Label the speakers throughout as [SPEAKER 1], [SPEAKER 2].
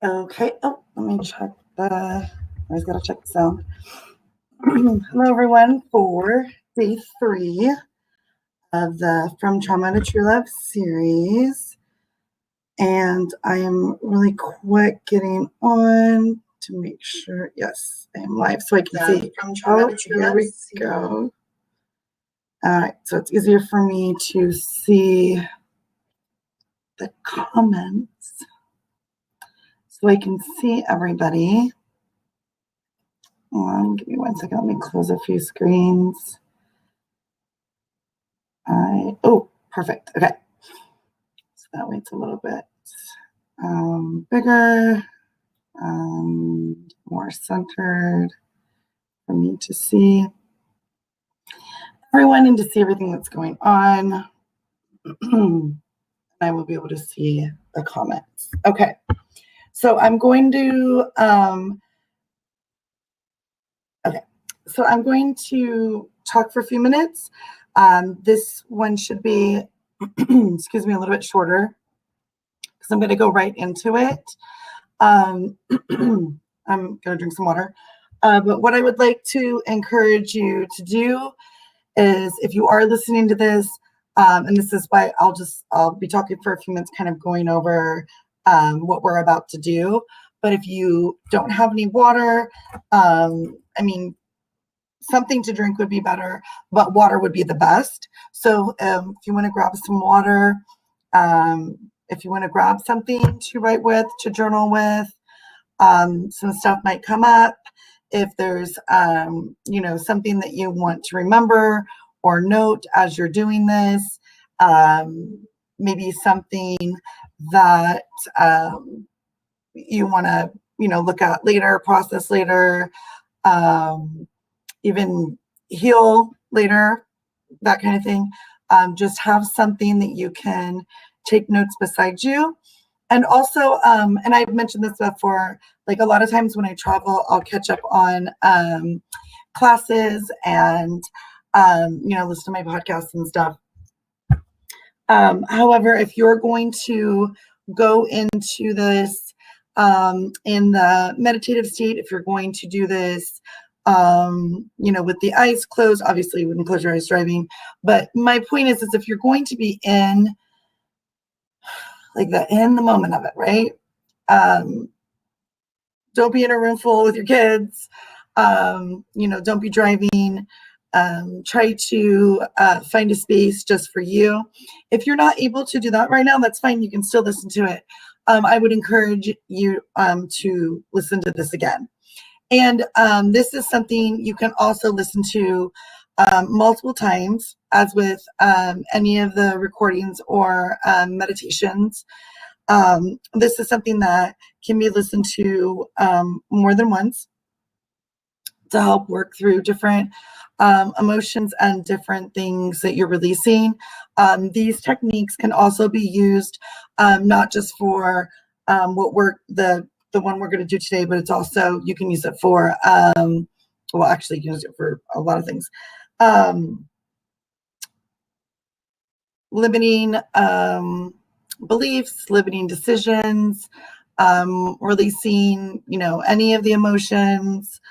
[SPEAKER 1] Okay. Oh, let me check I always got to check the sound. Hello, everyone, for day 3 of the From Trauma to True Love series. And I am really quick getting on to make sure, yes, I am live so I can see. From Trauma to True Love. Here we go. All right, so it's easier for me to see the comments so I can see everybody. Give me 1 second. Let me close a few screens. Oh, perfect. Okay. So that way it's a little bit bigger, more centered for me to see everyone and to see everything that's going on. I will be able to see the comments. Okay. So I'm going to talk for a few minutes. This one should be, excuse me, a little bit shorter because I'm going to go right into it. I'm going to drink some water. But what I would like to encourage you to do is, if you are listening to this, and this is why I'll be talking for a few minutes, kind of going over what we're about to do. But if you don't have any water, something to drink would be better, but water would be the best. So if you want to grab some water, if you want to grab something to write with, to journal with, some stuff might come up. If there's, something that you want to remember or note as you're doing this, maybe something that you want to, look at later, process later, even heal later, that kind of thing. Just have something that you can take notes beside you. And also, and I've mentioned this before, like a lot of times when I travel, I'll catch up on classes and, listen to my podcasts and stuff. However, if you're going to go into this in the meditative state, if you're going to do this, with the eyes closed, obviously you wouldn't close your eyes driving. But my point is if you're going to be in the moment of it, right? Don't be in a room full with your kids. Don't be driving. Try to find a space just for you. If you're not able to do that right now, that's fine. You can still listen to it. I would encourage you to listen to this again. And this is something you can also listen to multiple times, as with any of the recordings or meditations. This is something that can be listened to more than once to help work through different emotions and different things that you're releasing. These techniques can also be used not just for the one we're going to do today, but it's also, you can use it for, you can use it for a lot of things. Limiting beliefs, limiting decisions, releasing, any of the emotions,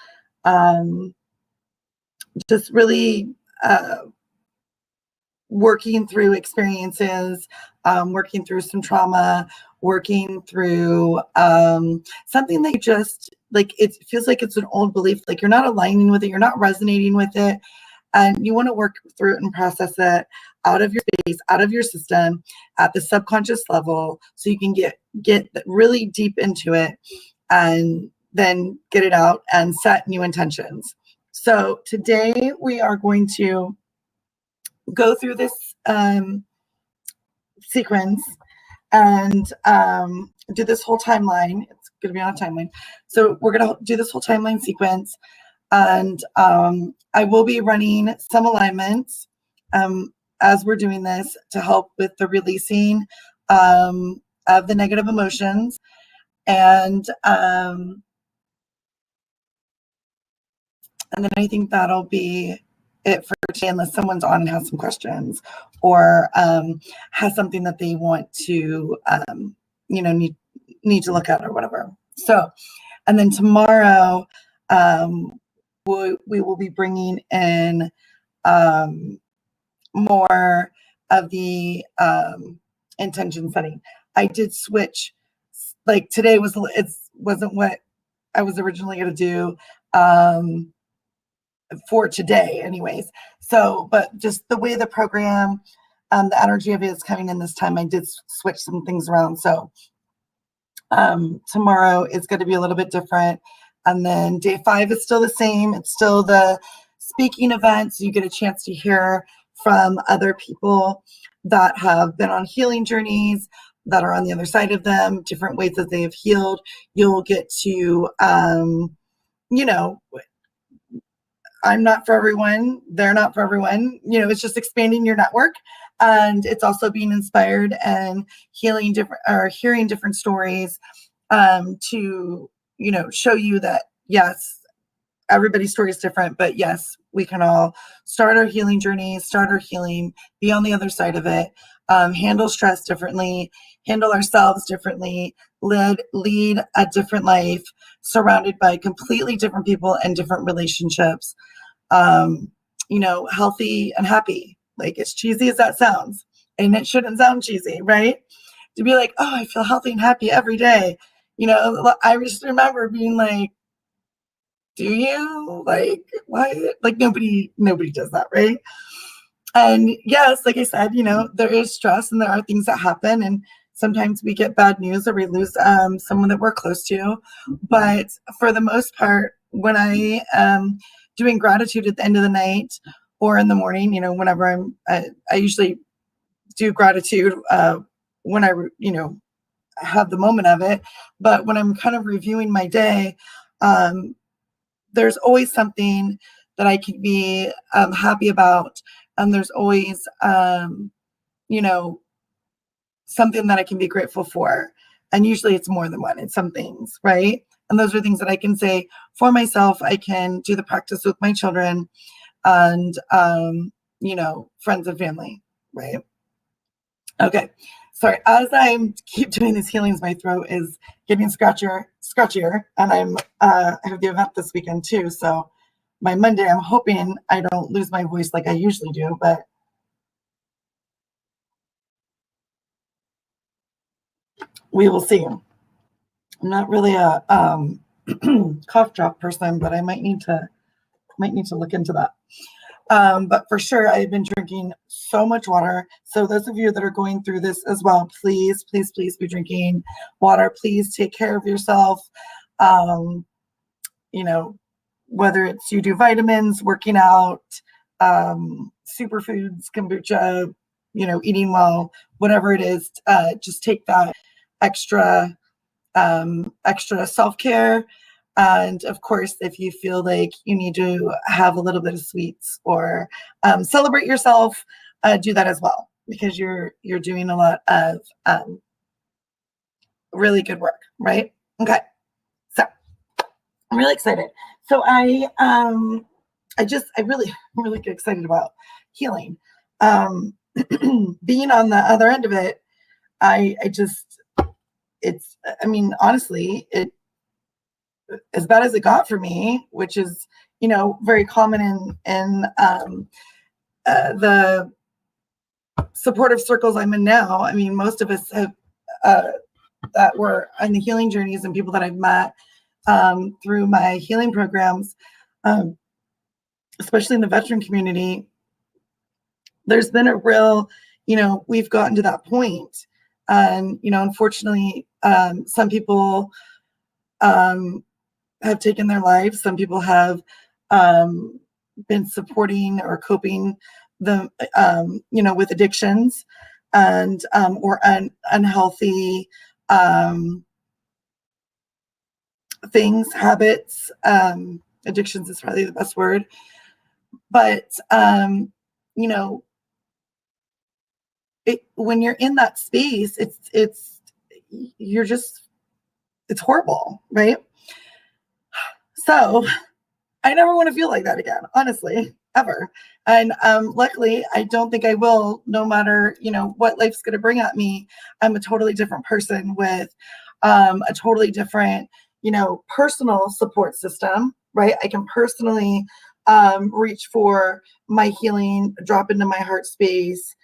[SPEAKER 1] just really working through experiences, working through some trauma, working through something that you just, it feels like it's an old belief, like you're not aligning with it, you're not resonating with it, and you want to work through it and process it out of your space, out of your system, at the subconscious level, so you can get really deep into it and then get it out and set new intentions. So today we are going to go through this sequence and do this whole timeline. It's going to be on a timeline. So we're going to do this whole timeline sequence, and I will be running some alignments as we're doing this to help with the releasing of the negative emotions. And then I think that'll be it for today, unless someone's on and has some questions or has something that they want to, need to look at or whatever. So, and then tomorrow, we will be bringing in more of the intention setting. I did switch, like today wasn't what I was originally going to do for today anyways. So, but just the way the program, the energy of it is coming in this time, I did switch some things around. So tomorrow is going to be a little bit different. And then day 5 is still the same. It's still the speaking event. So you get a chance to hear from other people that have been on healing journeys, that are on the other side of them, different ways that they have healed. You'll get to, you know, I'm not for everyone. They're not for everyone. You know, it's just expanding your network. And it's also being inspired and healing different or hearing different stories to, you know, show you that, yes, everybody's story is different, but yes, we can all start our healing journey, start our healing, be on the other side of it, handle stress differently, handle ourselves differently, lead a different life, surrounded by completely different people and different relationships, you know, healthy and happy. Like, as cheesy as that sounds, and it shouldn't sound cheesy, right? To be like, oh, I feel healthy and happy every day. You know, I just remember being like, do you? Like, why? Like, nobody does that, right? And yes, like I said, you know, there is stress and there are things that happen, and sometimes we get bad news or we lose someone that we're close to. But for the most part, when I am doing gratitude at the end of the night or in the morning, you know, whenever I usually do gratitude when I, you know, have the moment of it. But when I'm kind of reviewing my day, there's always something that I can be happy about. And there's always, you know, something that I can be grateful for. And usually it's more than one, it's some things, right? And those are things that I can say for myself. I can do the practice with my children and, you know, friends and family, right? Okay. Sorry, as I keep doing these healings, my throat is getting scratchier, and I have the event this weekend too. So my Monday, I'm hoping I don't lose my voice like I usually do, but we will see. I'm not really a cough drop person, but I might need to look into that. But for sure, I've been drinking so much water. So those of you that are going through this as well, please, please, please be drinking water. Please take care of yourself. You know, whether it's you do vitamins, working out, superfoods, kombucha, you know, eating well, whatever it is, just take that extra extra self-care. And of course, if you feel like you need to have a little bit of sweets or celebrate yourself, do that as well, because you're doing a lot of really good work, right? Okay, so I'm really excited. So I really get excited about healing. Being on the other end of it, I just it's I mean, honestly, it as bad as it got for me, which is, you know, very common in the supportive circles I'm in now. I mean, most of us have that were on the healing journeys and people that I've met through my healing programs, um, especially in the veteran community. There's been a real, you know, we've gotten to that point, and you know, unfortunately, some people have taken their lives. Some people have been supporting or coping the you know, with addictions and or unhealthy things, habits. Addictions is probably the best word, but you know, when you're in that space, you're just, it's horrible, right? So I never want to feel like that again, honestly, ever. And luckily, I don't think I will, no matter, you know, what life's going to bring at me. I'm a totally different person with a totally different, personal support system, right? I can personally reach for my healing, drop into my heart space,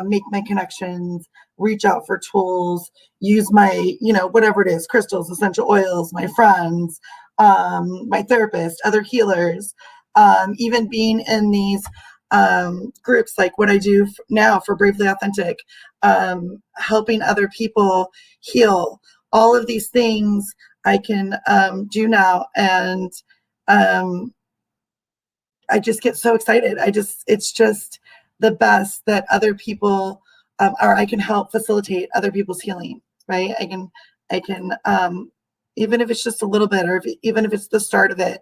[SPEAKER 1] make my connections, reach out for tools, use my, whatever it is, crystals, essential oils, my friends, my therapist, other healers, even being in these groups like what I do now for Bravely Authentic, helping other people heal. All of these things I can do now, and I just get so excited. It's just the best that other people, or I can help facilitate other people's healing, right? I can, even if it's just a little bit, or even if it's the start of it,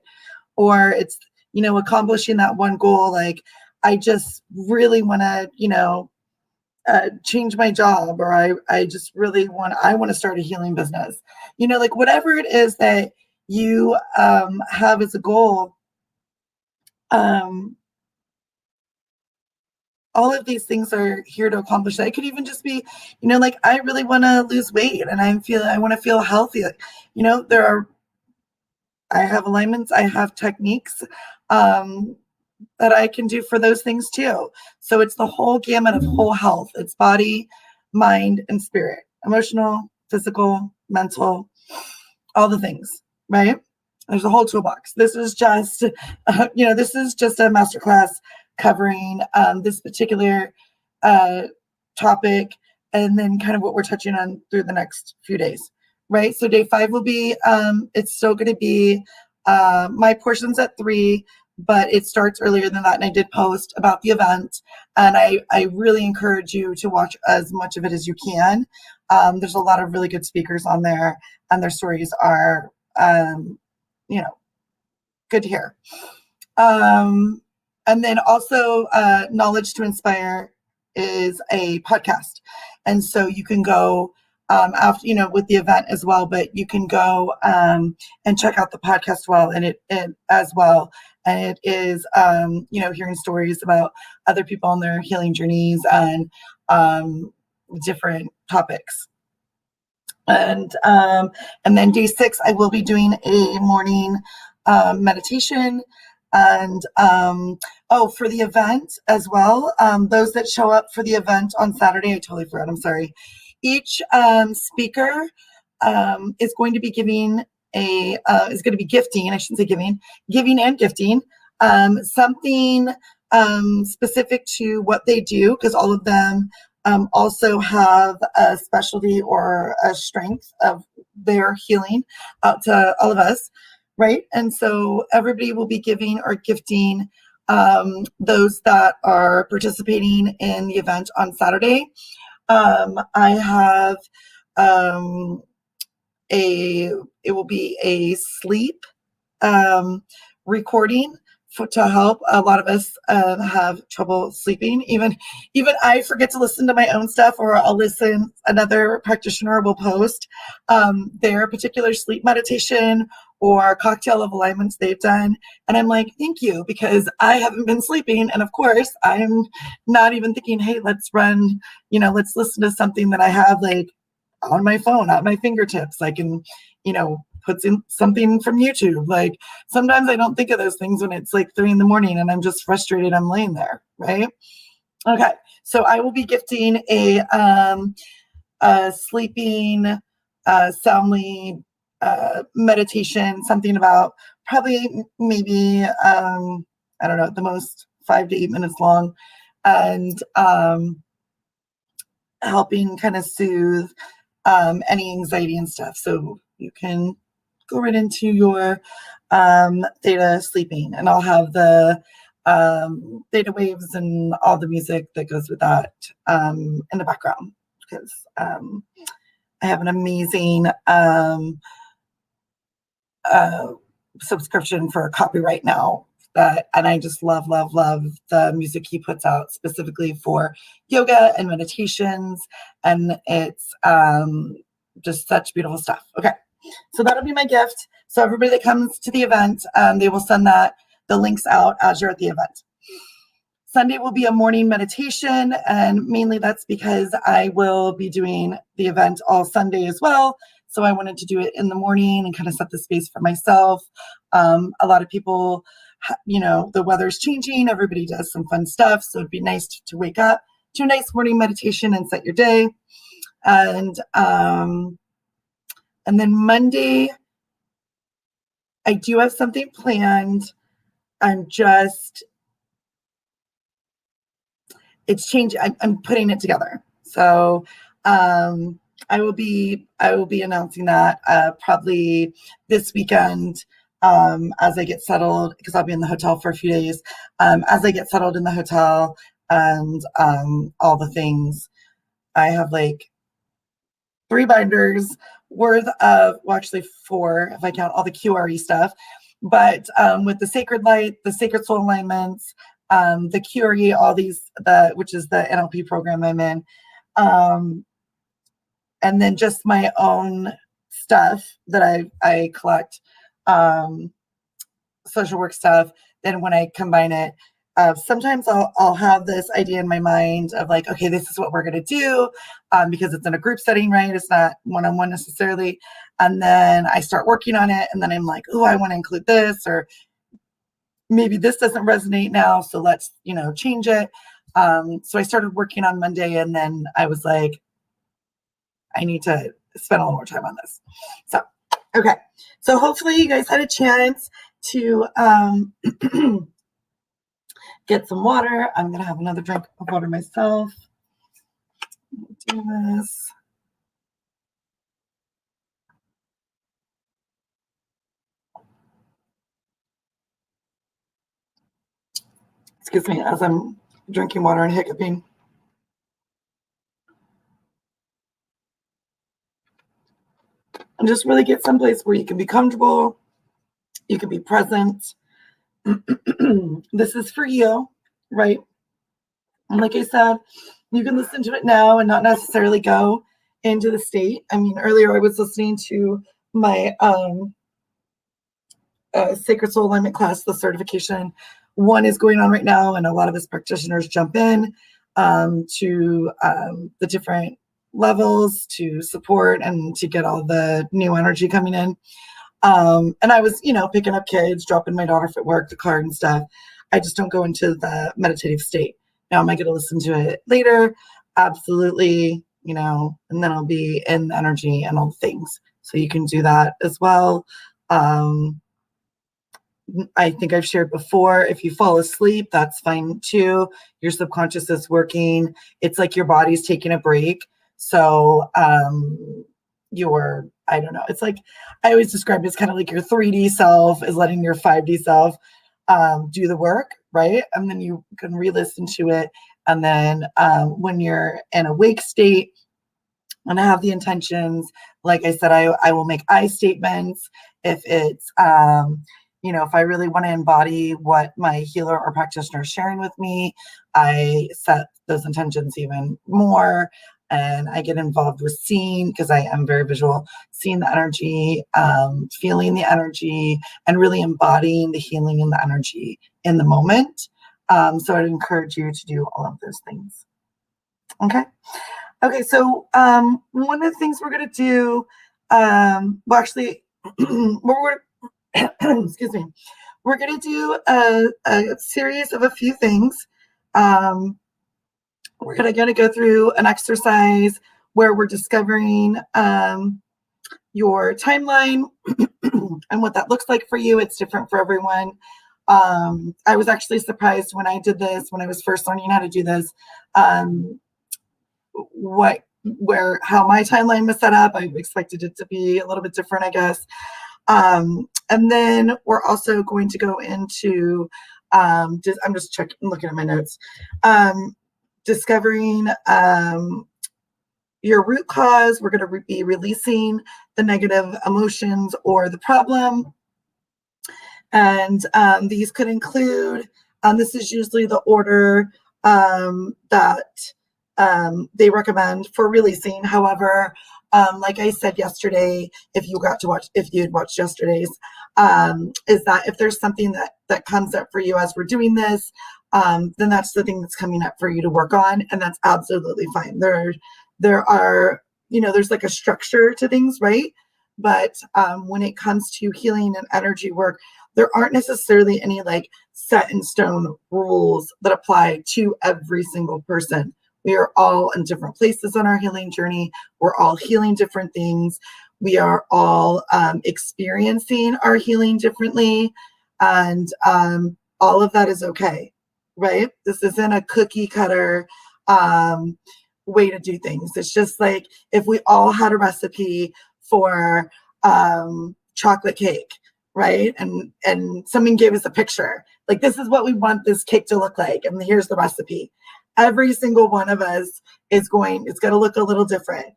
[SPEAKER 1] or it's, accomplishing that one goal. Like, I just really want to, change my job, or I just really want to start a healing business, like whatever it is that you have as a goal. All of these things are here to accomplish that. It could even just be, like, I really want to lose weight, and I want to feel healthy. I have alignments, I have techniques that I can do for those things too. So it's the whole gamut of whole health. It's body, mind, and spirit, emotional, physical, mental, all the things, right? There's a whole toolbox. This is just, this is just a masterclass covering this particular topic, and then kind of what we're touching on through the next few days, right? So day 5 will be, it's still going to be, my portion's at 3, but it starts earlier than that. And I did post about the event, and I really encourage you to watch as much of it as you can. There's a lot of really good speakers on there, and their stories are, good to hear. And then also, Knowledge to Inspire is a podcast. And so you can go after, with the event as well, but you can go and check out the podcast as well. And it is, hearing stories about other people on their healing journeys and different topics. And then day 6, I will be doing a morning meditation. And for the event as well, those that show up for the event on Saturday, I totally forgot, I'm sorry. Each speaker is going to be giving gifting, I shouldn't say giving and gifting, something specific to what they do, because all of them also have a specialty or a strength of their healing out to all of us, right? And so everybody will be giving or gifting those that are participating in the event on Saturday. I have it will be a sleep recording to help. A lot of us have trouble sleeping. Even I forget to listen to my own stuff, or I'll listen. Another practitioner will post their particular sleep meditation or cocktail of alignments they've done, and I'm like, thank you, because I haven't been sleeping, and of course I'm not even thinking, hey, let's listen to something that I have like on my phone at my fingertips. I can puts in something from YouTube. Like, sometimes I don't think of those things when it's like 3 a.m. and I'm just frustrated. I'm laying there, right? Okay, so I will be gifting a sleeping, soundly meditation, something about probably maybe I don't know, at the most 5 to 8 minutes long, and helping kind of soothe any anxiety and stuff. So you can go right into your theta sleeping, and I'll have the theta waves and all the music that goes with that in the background, because I have an amazing subscription for copyright now, and I just love the music he puts out specifically for yoga and meditations, and it's just such beautiful stuff. Okay, so that'll be my gift. So everybody that comes to the event, they will send the links out as you're at the event. Sunday will be a morning meditation, and mainly that's because I will be doing the event all Sunday as well. So I wanted to do it in the morning and kind of set the space for myself. A lot of people, the weather's changing. Everybody does some fun stuff. So it'd be nice to wake up to a nice morning meditation and set your day. And then Monday, I do have something planned. It's changing. I'm putting it together. So I will be announcing that probably this weekend as I get settled, because I'll be in the hotel for a few days. As I get settled in the hotel and all the things, I have like 3 binders worth of, well, actually 4 if I count all the QRE stuff, but with the sacred light, the sacred soul alignments, the QRE, all these, which is the NLP program I'm in, and then just my own stuff that I collect, social work stuff. Then when I combine it, sometimes I'll have this idea in my mind of like, okay, this is what we're going to do, because it's in a group setting, right? It's not one-on-one necessarily. And then I start working on it, and then I'm like, oh, I want to include this, or maybe this doesn't resonate now, so let's change it. So I started working on Monday, and then I was like, I need to spend a little more time on this. So okay, so hopefully you guys had a chance to get some water. I'm gonna have another drink of water myself. Do this. Excuse me as I'm drinking water and hiccuping. And just really get someplace where you can be comfortable, you can be present. This is for you, right? And like I said, you can listen to it now and not necessarily go into the state. I mean, earlier I was listening to my Sacred Soul Alignment class, the certification one is going on right now, and a lot of us practitioners jump in to the different levels to support and to get all the new energy coming in. And I was, picking up kids, dropping my daughter at work, the car and stuff. I just don't go into the meditative state. Now, am I going to listen to it later? Absolutely, and then I'll be in the energy and all the things. So you can do that as well. I think I've shared before, if you fall asleep, that's fine too. Your subconscious is working. It's like your body's taking a break. So I don't know. It's like, I always describe it as kind of like your 3D self is letting your 5D self do the work, right? And then you can re-listen to it. And then when you're in a wake state and I have the intentions, like I said, I will make I statements. If it's, if I really want to embody what my healer or practitioner is sharing with me, I set those intentions even more. And I get involved with seeing, because I am very visual, seeing the energy, feeling the energy, and really embodying the healing and the energy in the moment. So I'd encourage you to do all of those things. Okay, so one of the things we're going to do, excuse me, we're going to do a series of a few things. We're going to go through an exercise where we're discovering your timeline and what that looks like for you. It's different for everyone. I was actually surprised when I did this, when I was first learning how to do this, how my timeline was set up. I expected it to be a little bit different, I guess. And then we're also going to go into, I'm just looking at my notes, discovering your root cause. We're going to be releasing the negative emotions or the problem. And these could include, this is usually the order that they recommend for releasing. However, like I said yesterday, if you had watched yesterday's, is that if there's something that comes up for you as we're doing this, then that's the thing that's coming up for you to work on, and that's absolutely fine. There are there's like a structure to things, right? But when it comes to healing and energy work, there aren't necessarily any like set in stone rules that apply to every single person. We are all in different places on our healing journey. We're all healing different things. We are all experiencing our healing differently. And all of that is okay, right? This isn't a cookie cutter way to do things. It's just like if we all had a recipe for chocolate cake, right? And someone gave us a picture, like this is what we want this cake to look like, and here's the recipe. Every single one of us it's going to look a little different.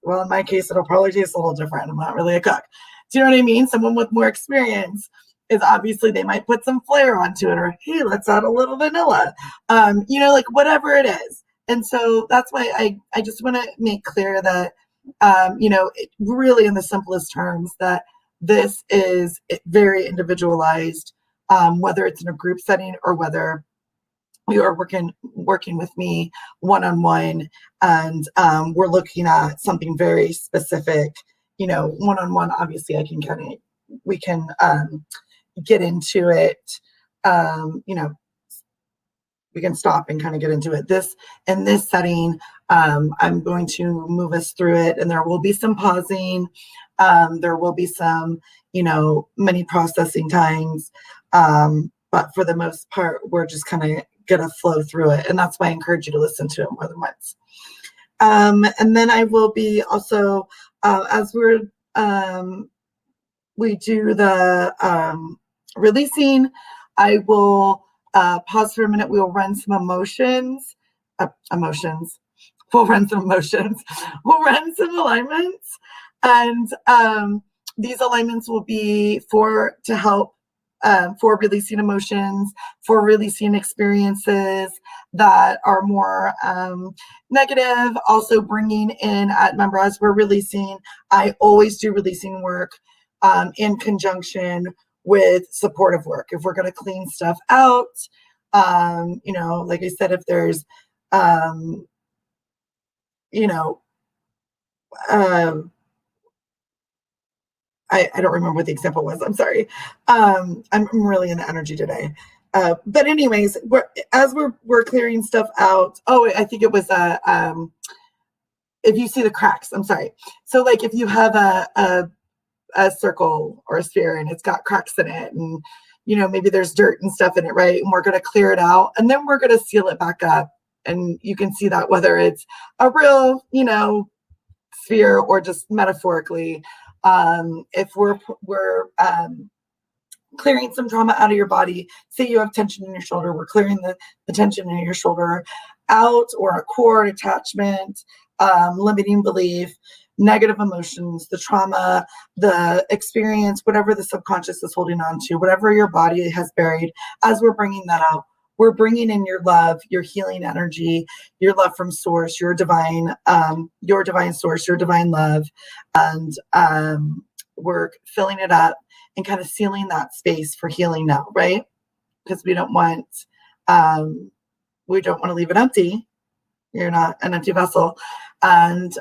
[SPEAKER 1] Well, in my case, it'll probably taste a little different. I'm not really a cook. Do you know what I mean? Someone with more experience is obviously they might put some flair onto it, or hey, let's add a little vanilla. Like whatever it is. And so that's why I just want to make clear that, really in the simplest terms, that this is very individualized, whether it's in a group setting or whether you are working with me one-on-one, and we're looking at something very specific. One-on-one, obviously we can get into it. We can stop and kind of get into it. In this setting, I'm going to move us through it, and there will be some pausing. There will be some, many processing times. But for the most part, we're just kind of going to flow through it. And that's why I encourage you to listen to it more than once. And then I will be also, as we do the releasing, I will pause for a minute. We will run some emotions. We'll run some emotions. We'll run some alignments. And these alignments will be to help for releasing emotions, for releasing experiences that are more negative. Also bringing in, remember, as we're releasing, I always do releasing work in conjunction with supportive work. If we're going to clean stuff out, like I said, if there's, I don't remember what the example was. I'm sorry. I'm really in the energy today. But anyways, as we're clearing stuff out. Oh, I think it was if you see the cracks. I'm sorry. So like if you have a circle or a sphere and it's got cracks in it, and maybe there's dirt and stuff in it, right? And we're going to clear it out, and then we're going to seal it back up. And you can see that whether it's a real, sphere or just metaphorically. If we're clearing some trauma out of your body, say you have tension in your shoulder, we're clearing the tension in your shoulder out, or a cord attachment, limiting belief, negative emotions, the trauma, the experience, whatever the subconscious is holding on to, whatever your body has buried. As we're bringing that out, we're bringing in your love, your healing energy, your love from source, your divine source, your divine love. And we're filling it up and kind of sealing that space for healing now, right? Because we don't want to leave it empty. You're not an empty vessel. And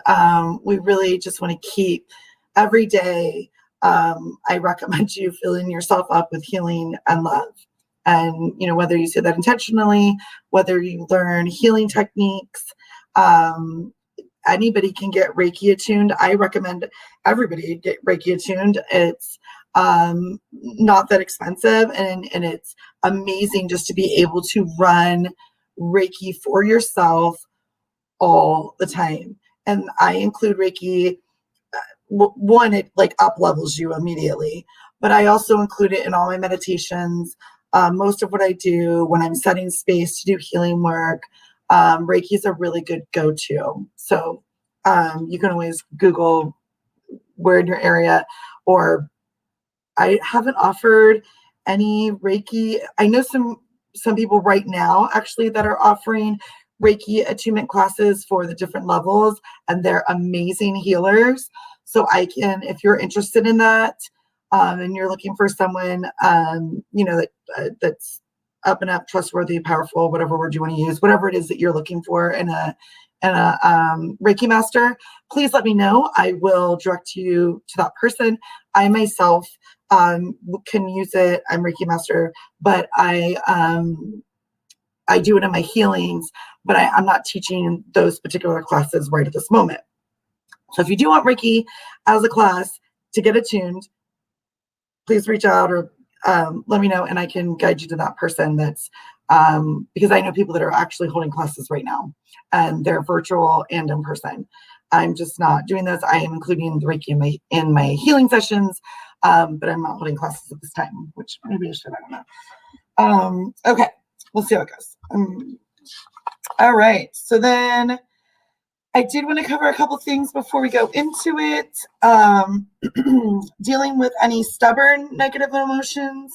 [SPEAKER 1] we really just want to keep every day. I recommend you filling yourself up with healing and love. And, whether you say that intentionally, whether you learn healing techniques, anybody can get Reiki attuned. I recommend everybody get Reiki attuned. It's not that expensive, and it's amazing just to be able to run Reiki for yourself all the time. And I include Reiki. One, it like up levels you immediately, but I also include it in all my meditations. Most of what I do when I'm setting space to do healing work, Reiki is a really good go-to. So you can always Google where in your area, or I haven't offered any Reiki. I know some people right now actually that are offering Reiki attunement classes for the different levels, and they're amazing healers. So if you're interested in that, and you're looking for someone, that's up and up, trustworthy, powerful, whatever word you want to use, whatever it is that you're looking for in a and a Reiki master, please let me know. I will direct you to that person. I myself can use it. I'm Reiki master, but I do it in my healings, but I'm not teaching those particular classes right at this moment. So if you do want Reiki as a class to get attuned, please reach out or let me know, and I can guide you to that person. That's because I know people that are actually holding classes right now, and they're virtual and in person. I'm just not doing this. I am including the Reiki in my healing sessions, but I'm not holding classes at this time, which maybe I should. I don't know. Okay, we'll see how it goes. All right, so then I did want to cover a couple things before we go into it. Dealing with any stubborn negative emotions.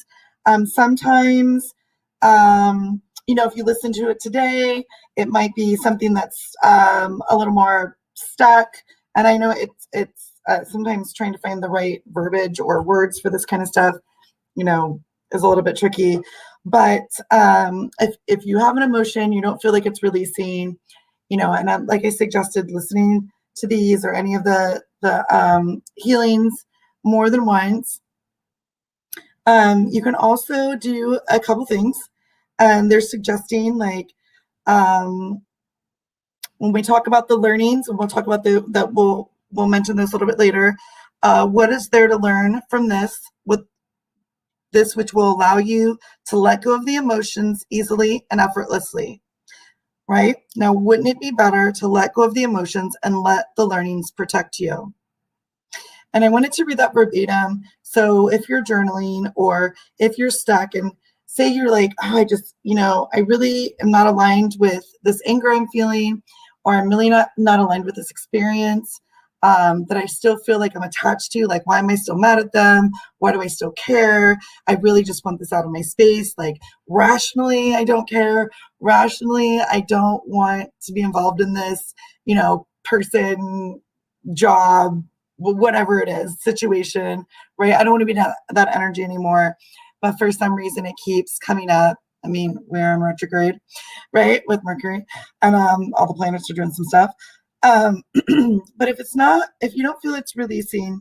[SPEAKER 1] Sometimes, if you listen to it today, it might be something that's a little more stuck. And I know it's sometimes trying to find the right verbiage or words for this kind of stuff, is a little bit tricky. But if you have an emotion, you don't feel like it's releasing, and like I suggested, listening to these or any of the healings more than once. You can also do a couple things, and they're suggesting when we talk about the learnings, and we'll talk about we'll mention this a little bit later. What is there to learn from this? With this, which will allow you to let go of the emotions easily and effortlessly. Right? Now, wouldn't it be better to let go of the emotions and let the learnings protect you? And I wanted to read that verbatim. So if you're journaling or if you're stuck and say you're like, I really am not aligned with this anger I'm feeling, or I'm really not aligned with this experience, that I still feel like I'm attached to, like, why am I still mad at them? Why do I still care? I really just want this out of my space. Like, rationally, I don't care. Rationally, I don't want to be involved in this, person, job, whatever it is, situation, right? I don't want to be that energy anymore. But for some reason, it keeps coming up. I mean, we're in retrograde, right? With Mercury, and all the planets are doing some stuff. But if you don't feel it's releasing,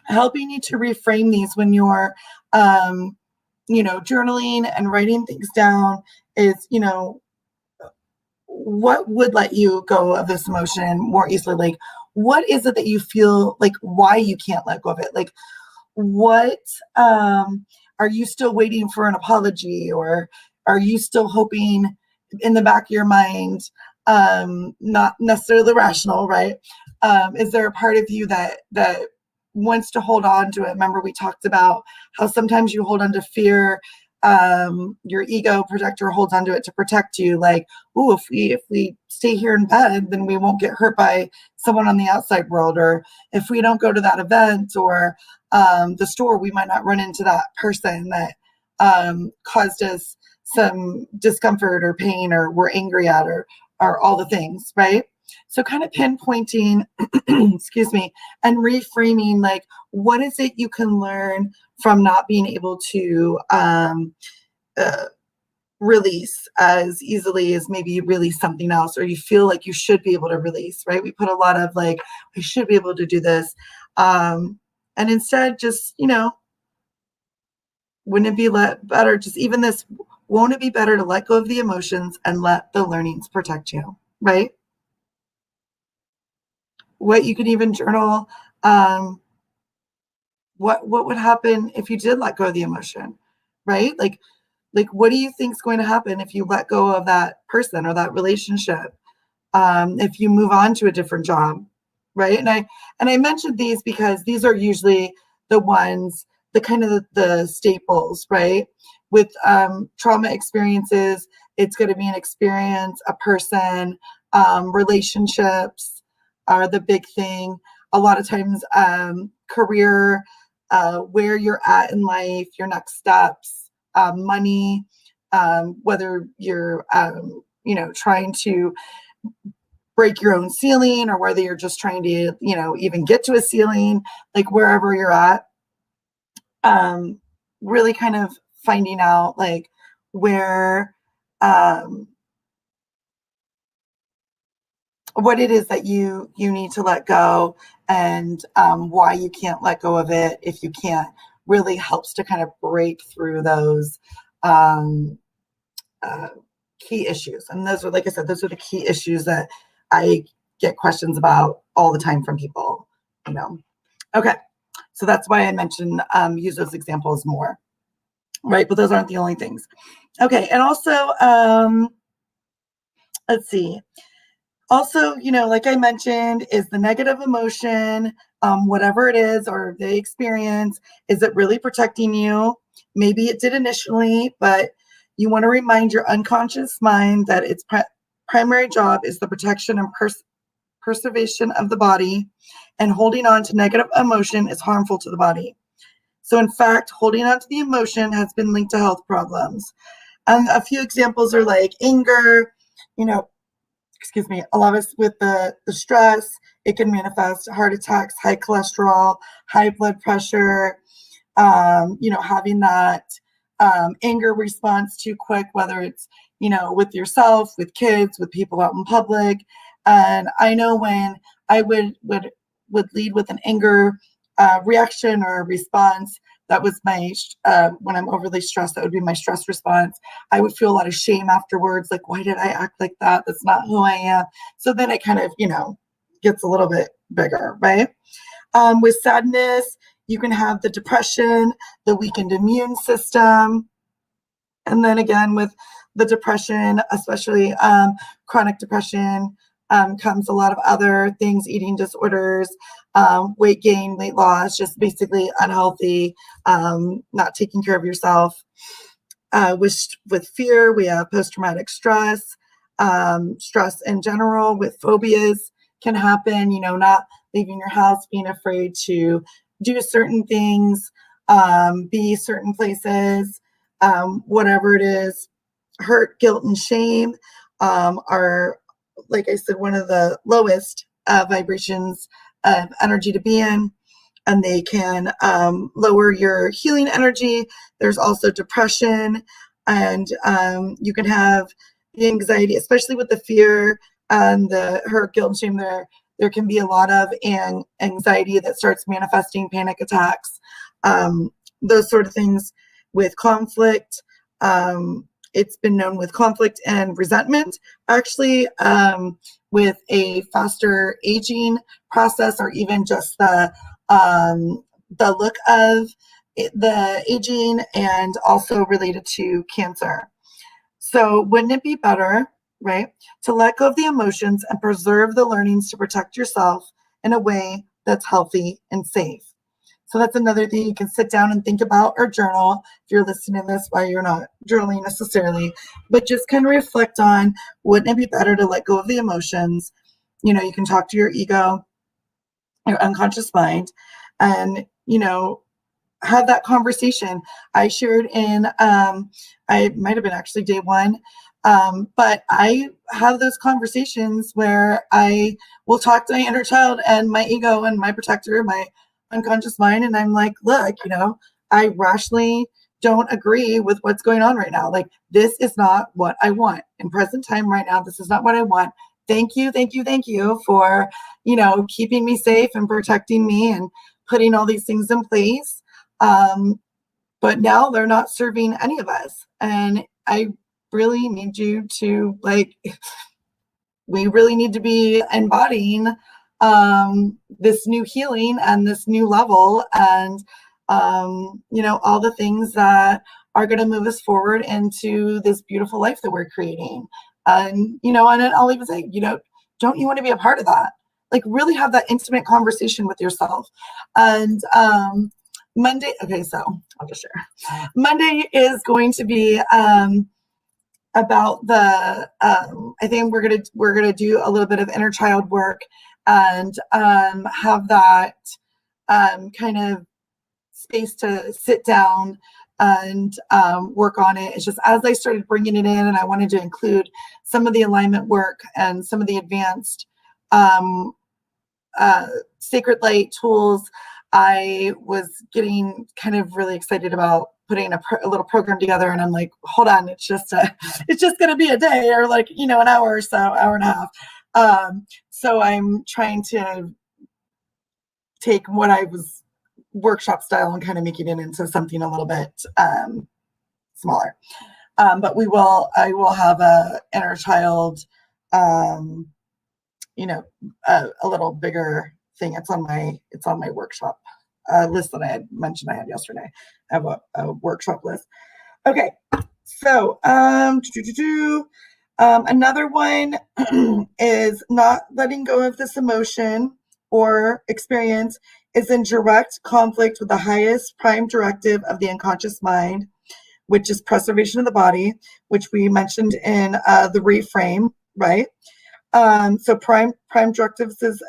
[SPEAKER 1] helping you to reframe these when you're, journaling and writing things down is, what would let you go of this emotion more easily? Like, what is it that you feel like, why you can't let go of it? Like, what are you still waiting for an apology, or are you still hoping in the back of your mind, not necessarily rational, right? Is there a part of you that wants to hold on to it? Remember, we talked about how sometimes you hold on to fear. Your ego protector holds onto it to protect you. Like, oh, if we stay here in bed, then we won't get hurt by someone on the outside world. Or if we don't go to that event or the store, we might not run into that person that caused us some discomfort or pain, or we're angry at, or all the things, right? So kind of pinpointing, excuse me, and reframing, like, what is it you can learn from not being able to release as easily as maybe you release something else, or you feel like you should be able to release, right? We put a lot of like, I should be able to do this. And instead, just, wouldn't it be better, just even this, won't it be better to let go of the emotions and let the learnings protect you, right? What you could even journal, what would happen if you did let go of the emotion, right? Like what do you think is going to happen if you let go of that person or that relationship, if you move on to a different job, right? And I mentioned these because these are usually the ones, the kind of the staples, right? With trauma experiences, it's going to be an experience, a person, relationships are the big thing. A lot of times, career, where you're at in life, your next steps, money, whether you're, trying to break your own ceiling, or whether you're just trying to, even get to a ceiling, like wherever you're at, really kind of finding out like where, what it is that you need to let go, and why you can't let go of it if you can't, really helps to kind of break through those um, uh, key issues. And those are, like I said, those are the key issues that I get questions about all the time from people, you know. Okay, so that's why I mentioned use those examples more, right? But those aren't the only things. Okay, and also, let's see. Also, like I mentioned, is the negative emotion, whatever it is or the experience, is it really protecting you? Maybe it did initially, but you want to remind your unconscious mind that its primary job is the protection and preservation of the body, and holding on to negative emotion is harmful to the body. So, in fact, holding on to the emotion has been linked to health problems. And a few examples are like anger, you know, excuse me, a lot of us with the stress, it can manifest heart attacks, high cholesterol, high blood pressure, having that anger response too quick, whether it's, with yourself, with kids, with people out in public. And I know when I would lead with an anger reaction or response, that was my when I'm overly stressed, that would be my stress response. I would feel a lot of shame afterwards, like, why did I act like that? That's not who I am. So then it kind of, gets a little bit bigger, right? With sadness, you can have the depression, the weakened immune system. And then again, with the depression, especially chronic depression, comes a lot of other things, eating disorders, weight gain, weight loss, just basically unhealthy, not taking care of yourself. With fear, we have post-traumatic stress, stress in general with phobias can happen, not leaving your house, being afraid to do certain things, be certain places, whatever it is. Hurt, guilt, and shame are, like I said, one of the lowest vibrations of energy to be in, and they can lower your healing energy. There's also depression, and you can have the anxiety, especially with the fear and the hurt, guilt, and shame. There can be a lot of anxiety that starts manifesting panic attacks, those sort of things. With conflict, it's been known with conflict and resentment, actually, with a faster aging process, or even just the look of the aging, and also related to cancer. So wouldn't it be better, right, to let go of the emotions and preserve the learnings to protect yourself in a way that's healthy and safe? So that's another thing you can sit down and think about, or journal if you're listening to this while you're not journaling necessarily, but just kind of reflect on, wouldn't it be better to let go of the emotions? You can talk to your ego, your unconscious mind, and, have that conversation. I shared in, I might have been actually day one, but I have those conversations where I will talk to my inner child and my ego and my protector, my unconscious mind, and I'm like, look, I rationally don't agree with what's going on right now. Like, this is not what I want in present time right now. This is not what I want. Thank you, thank you, thank you for, keeping me safe and protecting me and putting all these things in place. But now they're not serving any of us. And I really need you to, we really need to be embodying this new healing and this new level, and, all the things that are going to move us forward into this beautiful life that we're creating. And, and I'll even say, don't you want to be a part of that? Like, really have that intimate conversation with yourself. And, Monday, okay, so I'll just share. Monday is going to be about the I think we're gonna do a little bit of inner child work, and have that kind of space to sit down and work on it. It's just, as I started bringing it in, and I wanted to include some of the alignment work and some of the advanced sacred light tools, I was getting kind of really excited about putting a little program together. And I'm like, hold on, it's just going to be a day, or an hour or so, hour and a half. So I'm trying to take what I was workshop style and kind of making it into something a little bit smaller. But I will have a inner child, um, a little bigger thing. It's on my workshop list that I had mentioned I had yesterday. I have a workshop list. Okay, so another one is not letting go of this emotion or experience is in direct conflict with the highest prime directive of the unconscious mind, which is preservation of the body, which we mentioned in the reframe, right? So prime directives is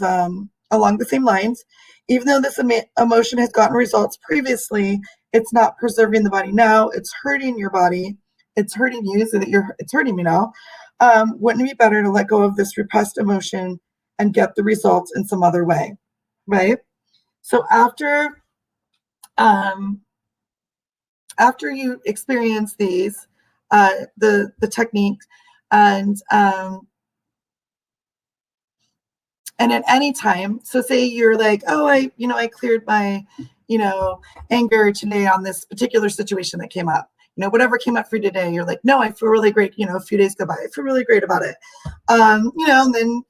[SPEAKER 1] along the same lines. Even though this emotion has gotten results previously, it's not preserving the body now. It's hurting your body. It's hurting you, so that it's hurting me now. Wouldn't it be better to let go of this repressed emotion and get the results in some other way, right? So um, after you experience these, the techniques, and at any time, so say you're like, oh, I cleared my, anger today on this particular situation that came up. Whatever came up for you today, you're like, no, I feel really great. A few days go by, I feel really great about it. And then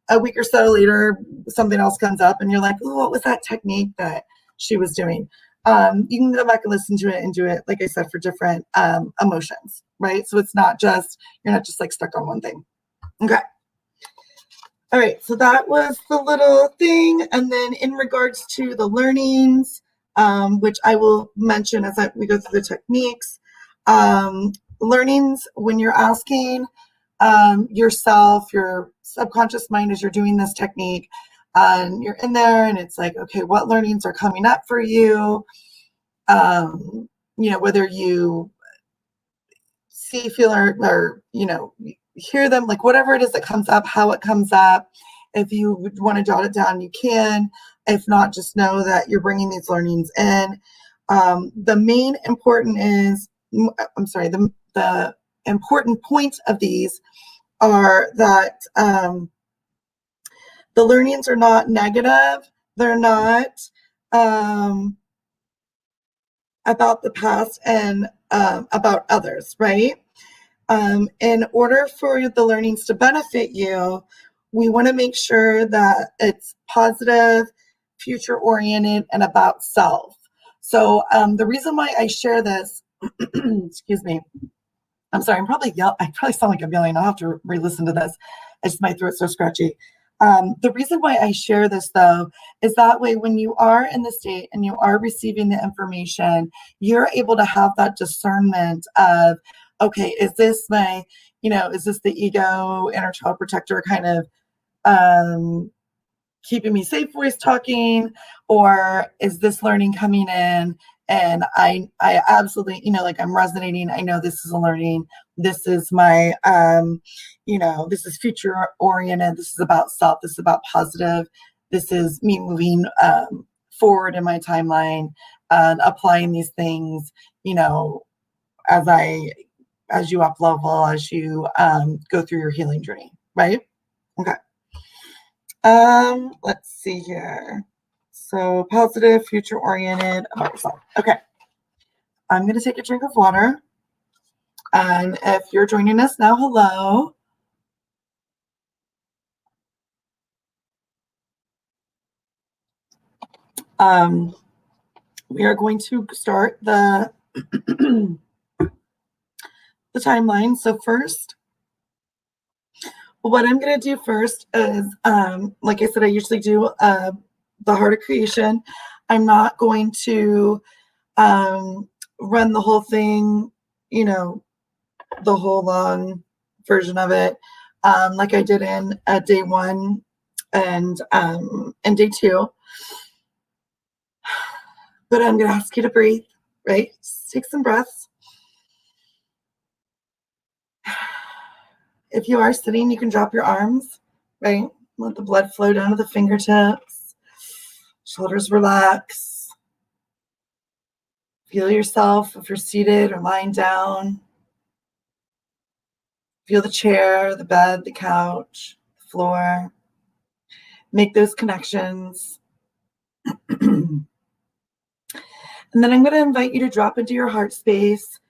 [SPEAKER 1] a week or so later, something else comes up, and you're like, oh, what was that technique that she was doing? You can go back and listen to it and do it, like I said, for different emotions, right? So you're not just like stuck on one thing. Okay. All right, so that was the little thing. And then in regards to the learnings, which I will mention as we go through the techniques, learnings when you're asking yourself, your subconscious mind, as you're doing this technique, you're in there and it's like, okay, what learnings are coming up for you? Whether you see, feel, or hear them, like whatever it is that comes up, how it comes up. If you want to jot it down, you can. If not, just know that you're bringing these learnings in. The main important is, the important point of these are that the learnings are not negative. They're not about the past and about others, right? In order for the learnings to benefit you, we want to make sure that it's positive, future oriented, and about self. So the reason why I share this, excuse me, I'm sorry, I probably sound like I'm yelling. I'll have to re-listen to this. My throat's so scratchy. The reason why I share this, though, is that way when you are in the state and you are receiving the information, you're able to have that discernment of, okay, is this the ego, inner child protector kind of keeping me safe voice talking, or is this learning coming in and I absolutely, like I'm resonating. I know this is a learning. This is my, this is future oriented. This is about self. This is about positive. This is me moving forward in my timeline and applying these things, as you up level, as you go through your healing journey, right? Okay. Let's see here. So positive, future oriented, about yourself. Okay. I'm going to take a drink of water. And if you're joining us now, hello. We are going to start the timeline. So first, what I'm going to do first is, like I said, I usually do the heart of creation. I'm not going to run the whole thing, the whole long version of it, like I did in day one and day two. But I'm going to ask you to breathe, right? Just take some breaths. If you are sitting, you can drop your arms, right? Let the blood flow down to the fingertips. Shoulders relax. Feel yourself if you're seated or lying down. Feel the chair, the bed, the couch, the floor. Make those connections. And then I'm going to invite you to drop into your heart space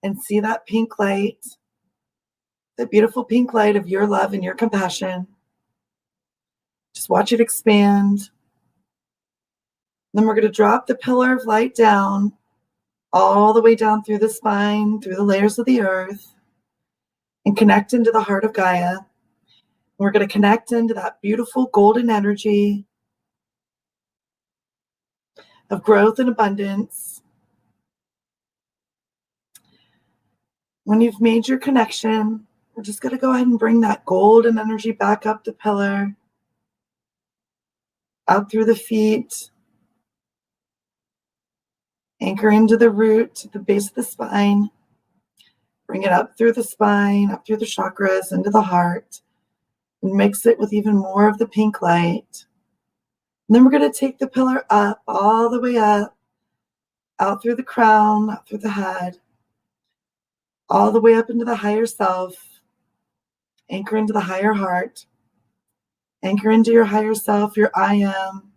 [SPEAKER 1] and see that pink light, the beautiful pink light of your love and your compassion. Just watch it expand. Then we're going to drop the pillar of light down, all the way down through the spine, through the layers of the earth, and connect into the heart of Gaia. We're going to connect into that beautiful golden energy of growth and abundance. When you've made your connection, we're just going to go ahead and bring that golden energy back up the pillar, out through the feet, anchor into the root, the base of the spine, bring it up through the spine, up through the chakras, into the heart, and mix it with even more of the pink light. And then we're going to take the pillar up, all the way up, out through the crown, out through the head, all the way up into the higher self. Anchor into the higher heart. Anchor into your higher self, your I am,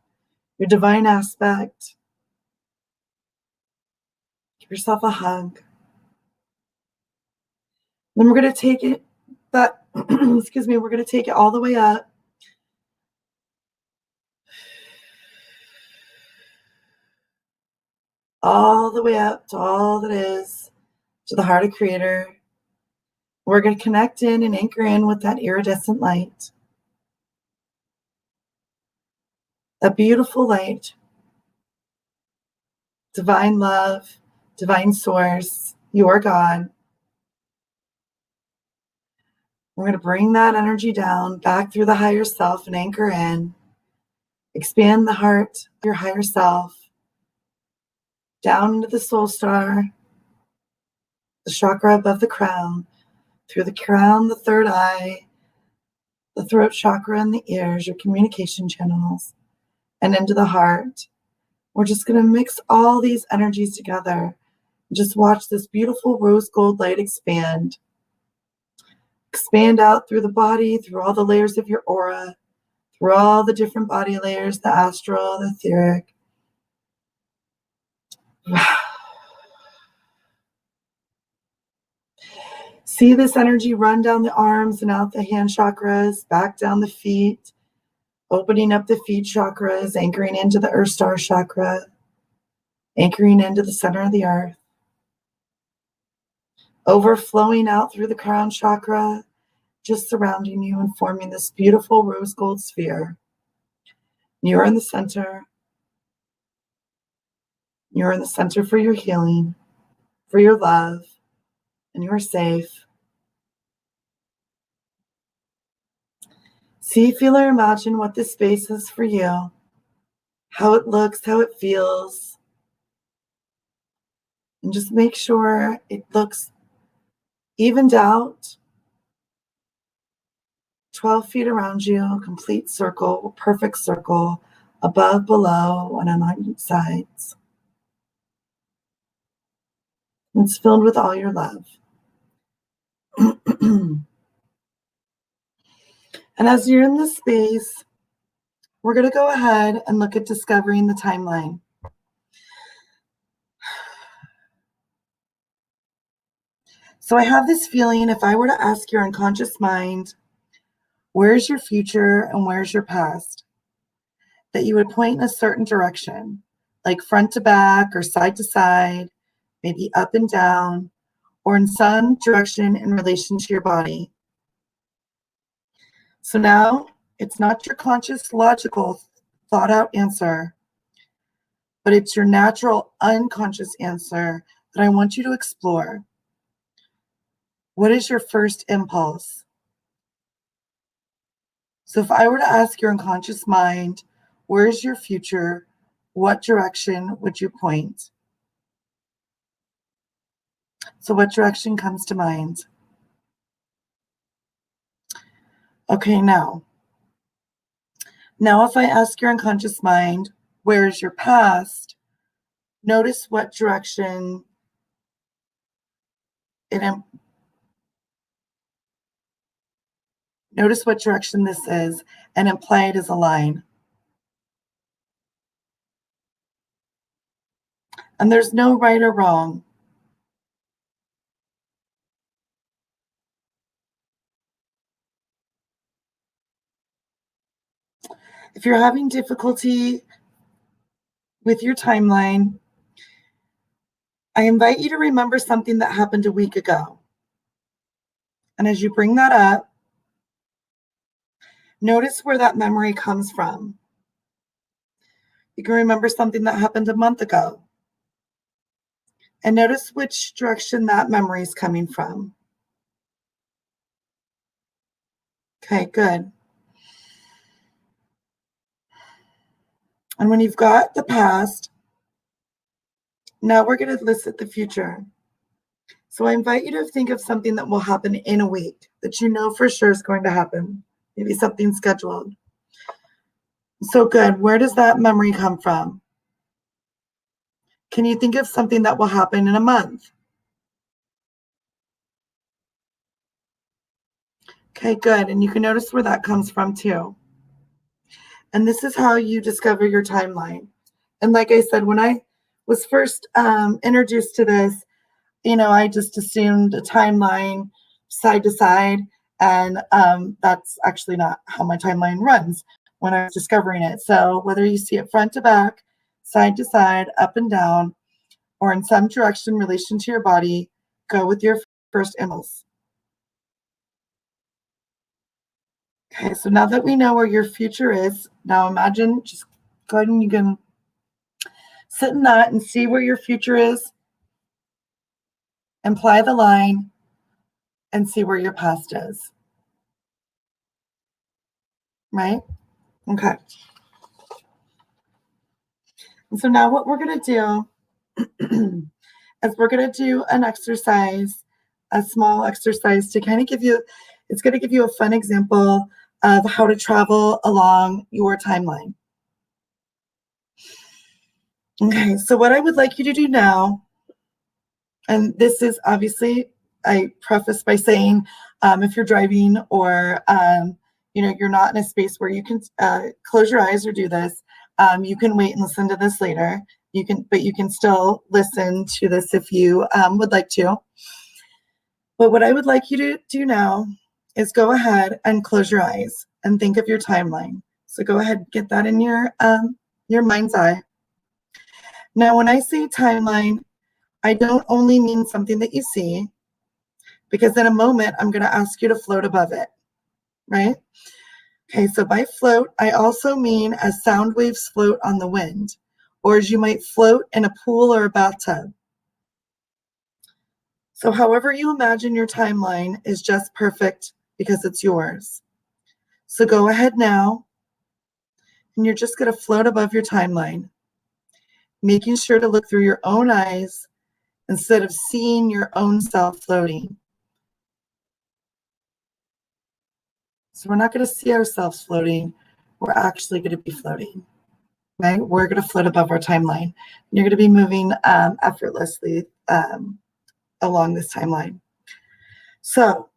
[SPEAKER 1] your divine aspect. Give yourself a hug. Then we're going to take it, we're going to take it all the way up. All the way up to all that is, to the heart of Creator. We're going to connect in and anchor in with that iridescent light. That beautiful light. Divine love, divine source, your God. We're going to bring that energy down, back through the higher self and anchor in. Expand the heart, your higher self, down into the soul star, the chakra above the crown, through the crown, the third eye, the throat chakra and the ears, your communication channels, and into the heart. We're just going to mix all these energies together. Just watch this beautiful rose gold light expand. Expand out through the body, through all the layers of your aura, through all the different body layers, the astral, the etheric. See this energy run down the arms and out the hand chakras, back down the feet, opening up the feet chakras, anchoring into the earth star chakra, anchoring into the center of the earth, overflowing out through the crown chakra, just surrounding you and forming this beautiful rose gold sphere. You're in the center. You're in the center for your healing, for your love, and you're safe. See, feel, or imagine what this space is for you, how it looks, how it feels, and just make sure it looks evened out. 12 feet around you, complete circle, perfect circle, above, below, and on each sides. It's filled with all your love. And as you're in this space, we're going to go ahead and look at discovering the timeline. So I have this feeling, if I were to ask your unconscious mind, where's your future and where's your past, that you would point in a certain direction, like front to back or side to side, maybe up and down, or in some direction in relation to your body. So now it's not your conscious, logical, thought out answer, but it's your natural, unconscious answer that I want you to explore. What is your first impulse? So if I were to ask your unconscious mind, where's your future? What direction would you point? So what direction comes to mind? Okay, now if I ask your unconscious mind, where's your past? Notice what direction Notice what direction this is and imply it as a line. And there's no right or wrong. If you're having difficulty with your timeline, I invite you to remember something that happened a week ago. And as you bring that up, notice where that memory comes from. You can remember something that happened a month ago. And notice which direction that memory is coming from. Okay, good. And when you've got the past, now we're going to elicit the future. So I invite you to think of something that will happen in a week that you know for sure is going to happen. Maybe something scheduled. So good. Where does that memory come from? Can you think of something that will happen in a month? Okay, good. And you can notice where that comes from too. And this is how you discover your timeline. And like I said, when I was first introduced to this, I just assumed a timeline side to side. And that's actually not how my timeline runs when I was discovering it. So whether you see it front to back, side to side, up and down, or in some direction in relation to your body, go with your first impulse. Okay, so now that we know where your future is, now imagine, just go ahead and you can sit in that and see where your future is, imply the line, and see where your past is. Right? Okay. And so now what we're going to do is we're going to do an exercise, a small exercise to kind of it's going to give you a fun example of how to travel along your timeline. Okay, so what I would like you to do now, and this is obviously, I preface by saying, if you're driving or you're not in a space where you can close your eyes or do this, you can wait and listen to this later. But you can still listen to this if you would like to. But what I would like you to do now is go ahead and close your eyes and think of your timeline. So go ahead and get that in your mind's eye. Now, when I say timeline, I don't only mean something that you see, because in a moment, I'm going to ask you to float above it, right? Okay, so by float, I also mean as sound waves float on the wind, or as you might float in a pool or a bathtub. So however you imagine your timeline is just perfect because it's yours. So go ahead now, and you're just going to float above your timeline, making sure to look through your own eyes instead of seeing your own self floating. So we're not going to see ourselves floating. We're actually going to be floating, right? We're going to float above our timeline. You're going to be moving effortlessly along this timeline. So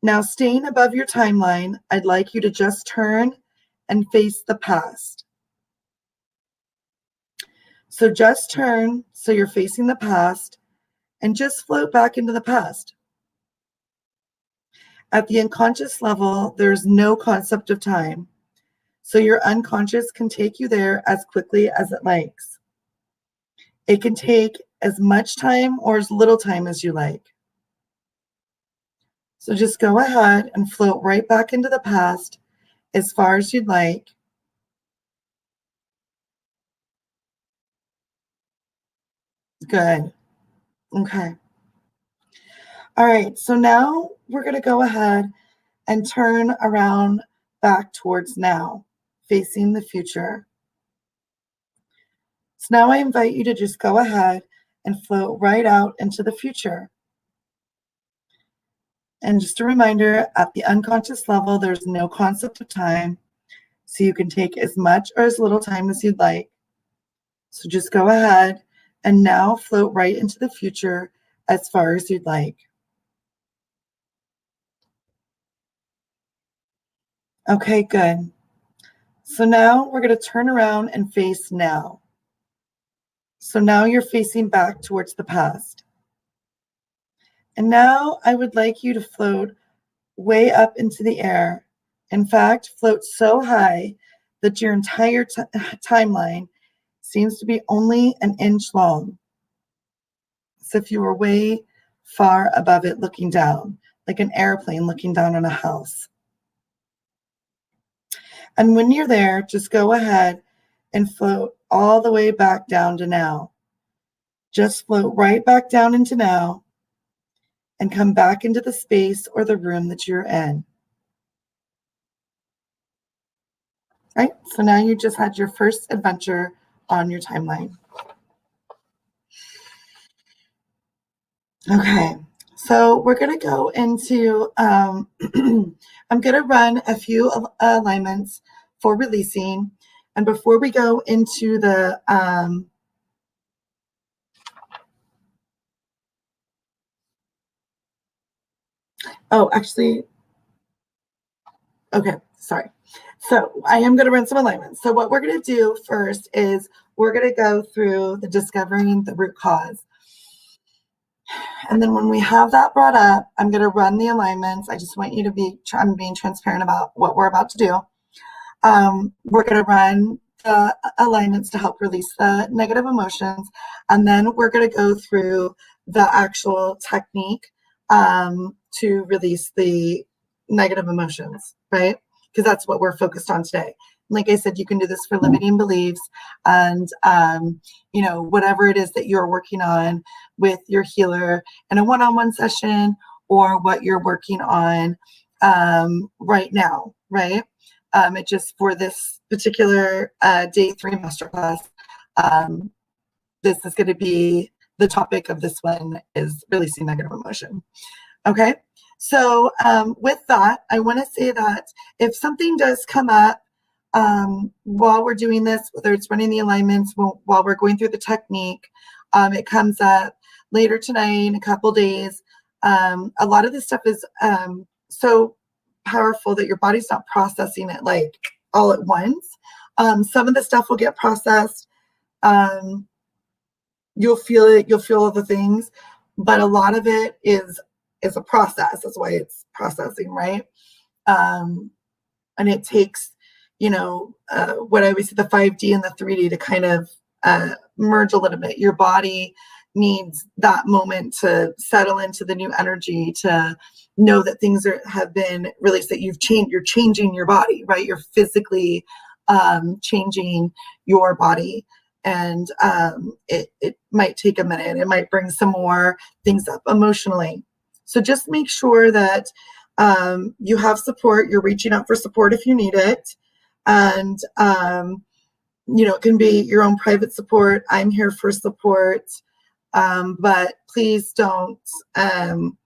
[SPEAKER 1] now, staying above your timeline, I'd like you to just turn and face the past. So just turn so you're facing the past and just float back into the past. At the unconscious level, there's no concept of time. So your unconscious can take you there as quickly as it likes. It can take as much time or as little time as you like. So just go ahead and float right back into the past as far as you'd like. Good. Okay. All right. So now we're going to go ahead and turn around back towards now, facing the future. So now I invite you to just go ahead and float right out into the future. And just a reminder, at the unconscious level, there's no concept of time. So you can take as much or as little time as you'd like. So just go ahead and now float right into the future as far as you'd like. Okay, good. So now we're going to turn around and face now. So now you're facing back towards the past. And now I would like you to float way up into the air. In fact, float so high that your entire timeline seems to be only an inch long. So if you were way far above it looking down, like an airplane looking down on a house. And when you're there, just go ahead and float all the way back down to now. Just float right back down into now and come back into the space or the room that you're in. Right? So now you just had your first adventure on your timeline. Okay, so we're going to go into, I'm going to run a few alignments for releasing. And before we go into the, okay, sorry. So I am going to run some alignments. So what we're going to do first is we're going to go through the discovering the root cause. And then when we have that brought up, I'm going to run the alignments. I just want you to I'm being transparent about what we're about to do. We're going to run the alignments to help release the negative emotions. And then we're going to go through the actual technique to release the negative emotions, right? Because that's what we're focused on today. Like I said, you can do this for limiting beliefs and, whatever it is that you're working on with your healer in a one-on-one session or what you're working on right now, right? It just for this particular day 3 masterclass, this is going to be the topic of this one is releasing negative emotion. Okay, so with that, I want to say that if something does come up while we're doing this, whether it's running the alignments, while we're going through the technique, it comes up later tonight in a couple days. A lot of this stuff is so powerful that your body's not processing it like all at once. Some of the stuff will get processed. You'll feel it, you'll feel all the things, but a lot of it is a process. That's why it's processing, right? And it takes, what I always say, the 5D and the 3D to kind of merge a little bit. Your body needs that moment to settle into the new energy, to know that things have been released, that you're changing your body, right? You're physically changing your body. And it might take a minute. It might bring some more things up emotionally. So just make sure that you have support. You're reaching out for support if you need it. And, it can be your own private support. I'm here for support. But please don't, and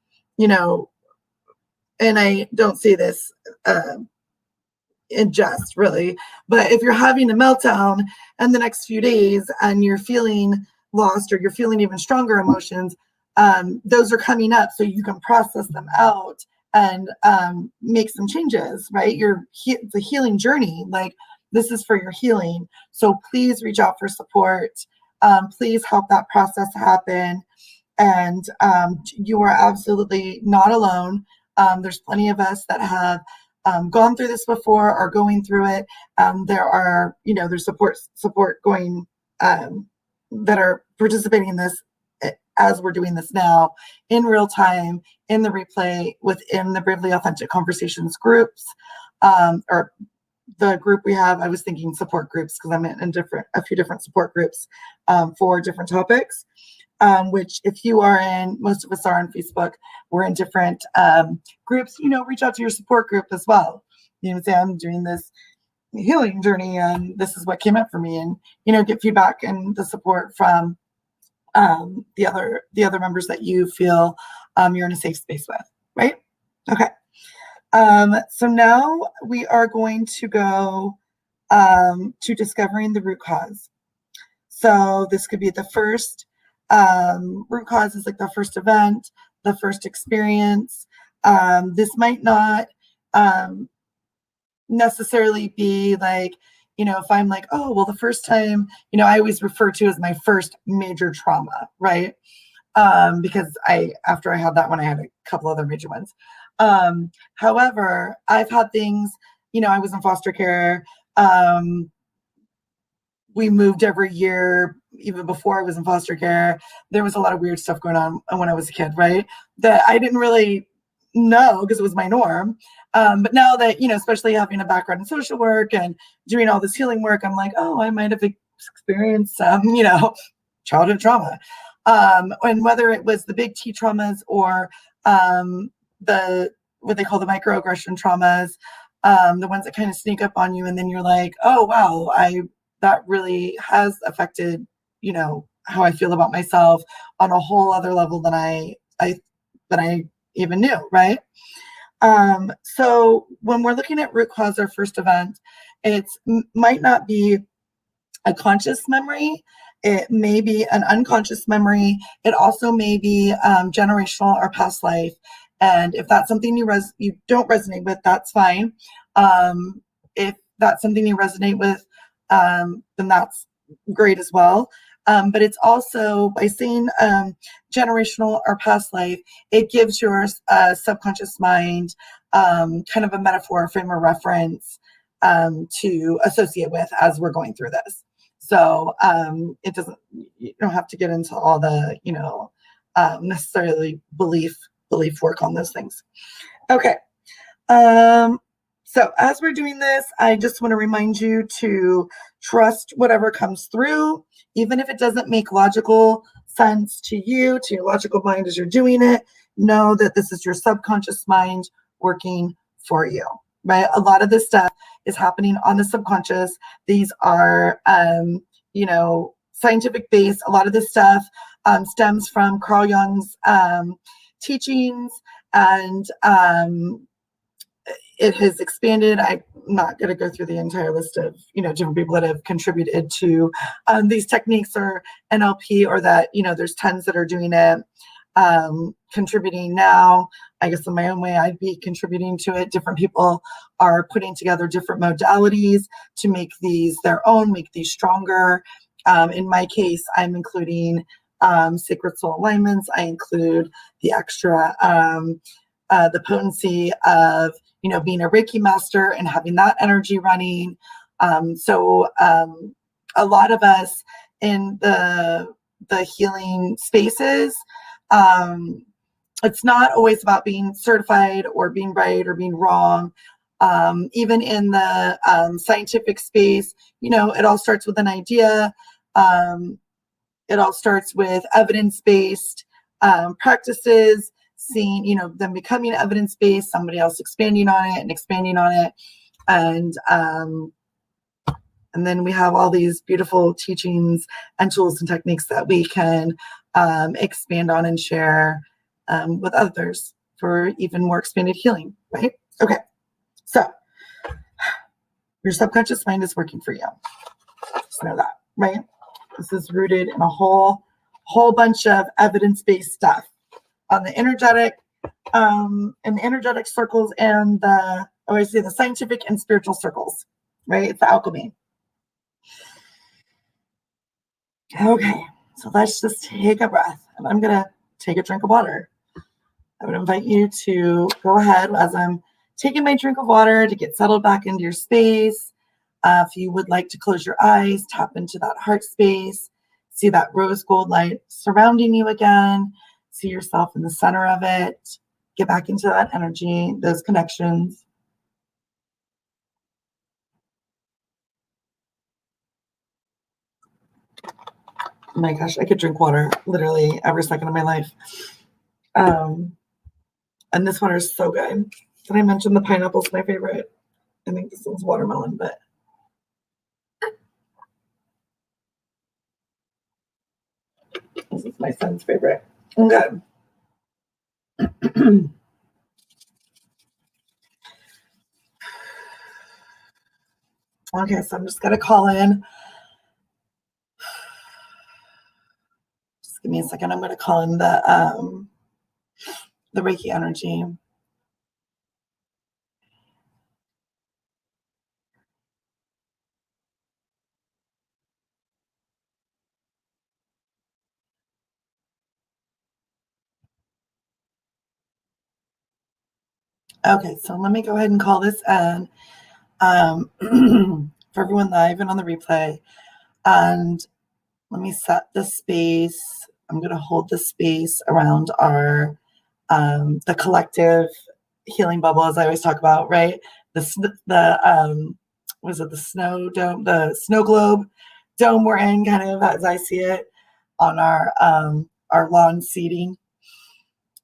[SPEAKER 1] I don't say this in jest, really, but if you're having a meltdown in the next few days and you're feeling lost or you're feeling even stronger emotions, those are coming up so you can process them out and make some changes, right? It's a healing journey. Like, this is for your healing. So please reach out for support. Please help that process happen. And you are absolutely not alone. There's plenty of us that have gone through this before, are going through it. There are, there's support going that are participating in this as we're doing this now in real time, in the replay, within the Bravely Authentic Conversations groups, or the group we have. I was thinking support groups because I'm in a few different support groups for different topics. Which if you are in, most of us are on Facebook, we're in different groups, reach out to your support group as well. Say, I'm doing this healing journey and this is what came up for me, and, get feedback and the support from the other members that you feel you're in a safe space with, right? Okay. So now we are going to go to discovering the root cause. So this could be the first root cause is like the first event, the first experience. This might not necessarily be like, if I'm like, oh, well, the first time, I always refer to as my first major trauma, right? Because after I had that one, I had a couple other major ones. However, I've had things, I was in foster care. We moved every year, even before I was in foster care. There was a lot of weird stuff going on when I was a kid, right? That I didn't really know because it was my norm. But now that, especially having a background in social work and doing all this healing work, I'm like, oh, I might have experienced some, childhood trauma. And whether it was the big T traumas or the what they call the microaggression traumas, the ones that kind of sneak up on you, and then you're like, oh wow, that really has affected, how I feel about myself on a whole other level than I even knew, right? So when we're looking at root cause or first event, it might not be a conscious memory. It may be an unconscious memory. It also may be generational or past life. And if that's something you don't resonate with, that's fine. If that's something you resonate with, then that's great as well. But it's also, by saying generational or past life, it gives your subconscious mind kind of a metaphor, frame of reference to associate with as we're going through this. So it doesn't, you don't have to get into all the, necessarily belief work on those things. Okay. So as we're doing this, I just want to remind you to trust whatever comes through, even if it doesn't make logical sense to you, to your logical mind as you're doing it. Know that this is your subconscious mind working for you, right? A lot of this stuff is happening on the subconscious. These are, scientific based. A lot of this stuff stems from Carl Jung's teachings, and it has expanded. I'm not going to go through the entire list of, different people that have contributed to these techniques or NLP, or that, there's tons that are doing it, contributing now. I guess in my own way, I'd be contributing to it. Different people are putting together different modalities to make these their own, make these stronger. In my case, I'm including sacred soul alignments. I include the extra, the potency of, being a Reiki master and having that energy running. So a lot of us in the healing spaces, it's not always about being certified or being right or being wrong. Even in the scientific space, it all starts with an idea. It all starts with evidence-based practices, seeing, them becoming evidence-based, somebody else expanding on it and expanding on it. And then we have all these beautiful teachings and tools and techniques that we can expand on and share with others for even more expanded healing, right? Okay, so your subconscious mind is working for you. Just know that, right? This is rooted in a whole bunch of evidence-based stuff on the energetic, circles, and the scientific and spiritual circles, right? It's the alchemy. Okay, so let's just take a breath, and I'm gonna take a drink of water. I would invite you to go ahead as I'm taking my drink of water to get settled back into your space. If you would like to close your eyes, tap into that heart space, see that rose gold light surrounding you again, see yourself in the center of it, get back into that energy, those connections. Oh my gosh, I could drink water literally every second of my life. And this water is so good. Did I mention the pineapple's my favorite? I think this one's watermelon, but this is my son's favorite. Okay. Okay, so I'm just gonna call in. Just give me a second. I'm gonna call in the Reiki energy. Okay, so let me go ahead and call this in for everyone live and on the replay. And let me set the space. I'm going to hold the space around our the collective healing bubble, as I always talk about, right? Was it the snow dome, the snow globe dome we're in, kind of as I see it on our lawn seating.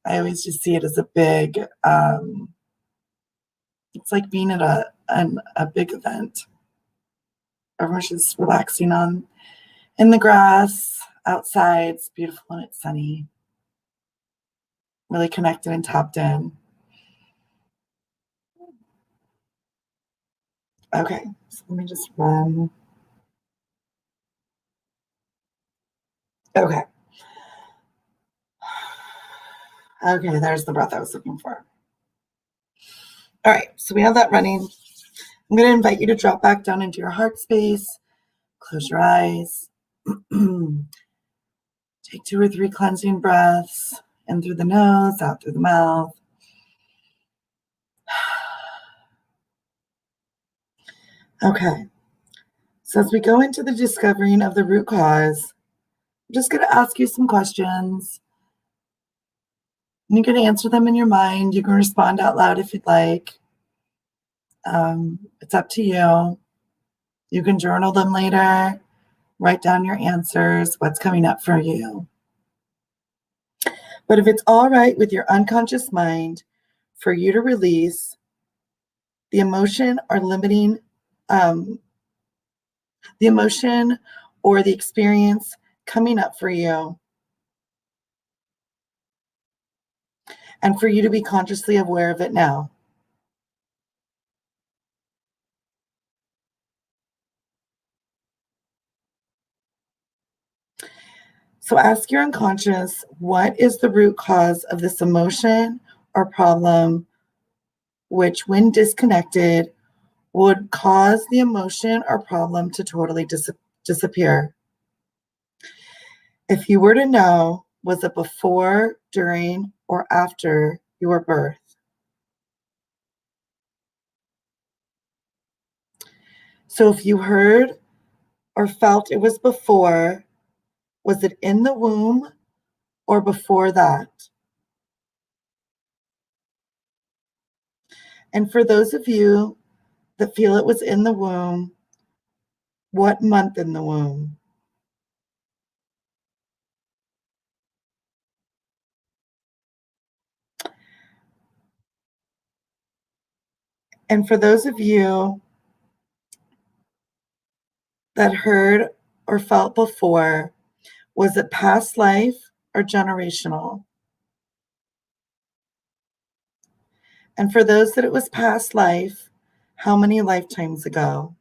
[SPEAKER 1] I always just see it as a big. It's like being at a big event. Everyone's just relaxing on in the grass outside. It's beautiful and it's sunny. Really connected and tapped in. Okay, so let me just run. Okay. Okay, there's the breath I was looking for. All right, so we have that running. I'm going to invite you to drop back down into your heart space. Close your eyes. Take 2 or 3 cleansing breaths in through the nose, out through the mouth. Okay, so as we go into the discovering of the root cause, I'm just going to ask you some questions. You can answer them in your mind. You can respond out loud if you'd like. It's up to you. You can journal them later. Write down your answers, what's coming up for you. But if it's all right with your unconscious mind for you to release the emotion or limiting, the emotion or the experience coming up for you, and for you to be consciously aware of it now. So ask your unconscious, what is the root cause of this emotion or problem, which when disconnected would cause the emotion or problem to totally disappear? If you were to know, was it before, during, or after your birth? So if you heard or felt it was before, was it in the womb or before that? And for those of you that feel it was in the womb, what month in the womb? And for those of you that heard or felt before, was it past life or generational? And for those that it was past life, how many lifetimes ago?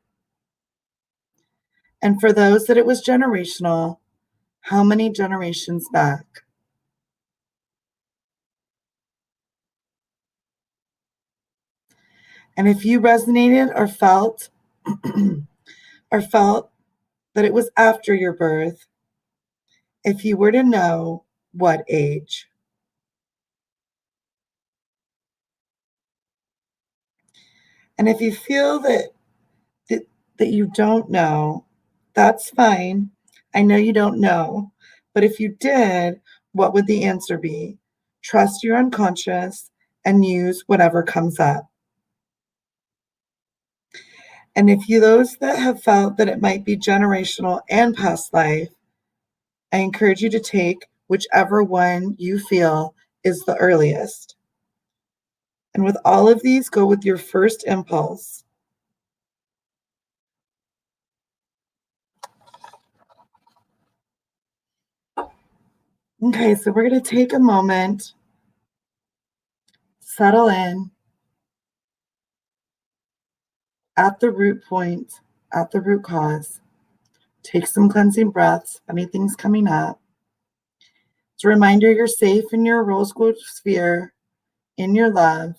[SPEAKER 1] And for those that it was generational, how many generations back? And if you resonated or felt or felt that it was after your birth, if you were to know, what age? And if you feel that you don't know, that's fine. I know you don't know, but if you did, what would the answer be? Trust your unconscious and use whatever comes up. And if you, those that have felt that it might be generational and past life, I encourage you to take whichever one you feel is the earliest. And with all of these, go with your first impulse. Okay, so we're going to take a moment, settle in at the root point, at the root cause. Take some cleansing breaths if anything's coming up. It's a reminder you're safe in your rose gold sphere, in your love,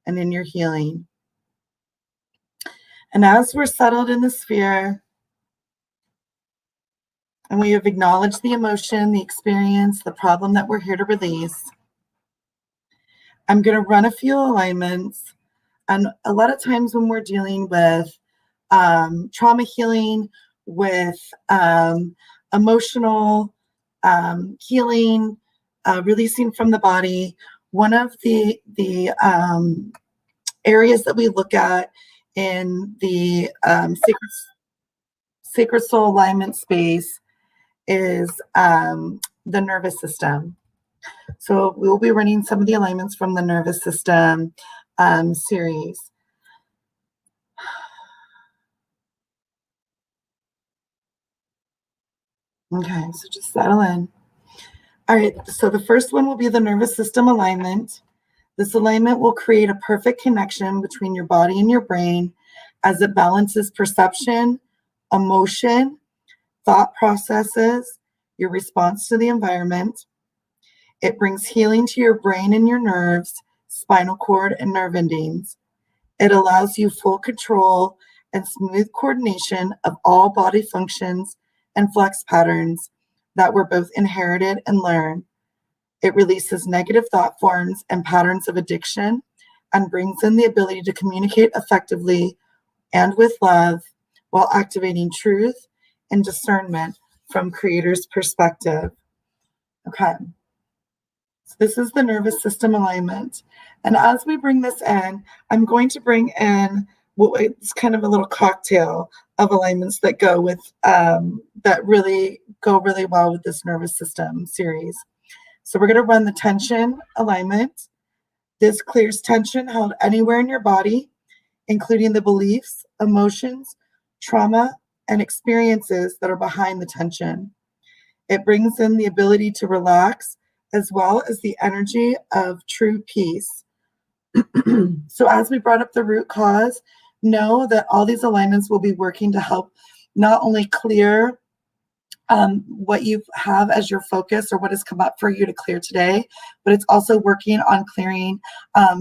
[SPEAKER 1] and in your healing. And as we're settled in the sphere, and we have acknowledged the emotion, the experience, the problem that we're here to release, I'm going to run a few alignments. And a lot of times when we're dealing with trauma healing, with emotional healing, releasing from the body, one of the areas that we look at in the sacred soul alignment space is the nervous system. So we'll be running some of the alignments from the nervous system series. Okay, so just settle in. All right, so the first one will be the nervous system alignment. This alignment will create a perfect connection between your body and your brain as it balances perception, emotion, thought processes, your response to the environment. It brings healing to your brain and your nerves, spinal cord, and nerve endings. It allows you full control and smooth coordination of all body functions and flex patterns that were both inherited and learned. It releases negative thought forms and patterns of addiction and brings in the ability to communicate effectively and with love while activating truth and discernment from creator's perspective. Okay. So this is the nervous system alignment. And as we bring this in, I'm going to bring in it's kind of a little cocktail of alignments that go with that really go really well with this nervous system series. So we're going to run the tension alignment. This clears tension held anywhere in your body, including the beliefs, emotions, trauma, and experiences that are behind the tension. It brings in the ability to relax as well as the energy of true peace. So as we brought up the root cause, know that all these alignments will be working to help not only clear what you have as your focus or what has come up for you to clear today, but it's also working on clearing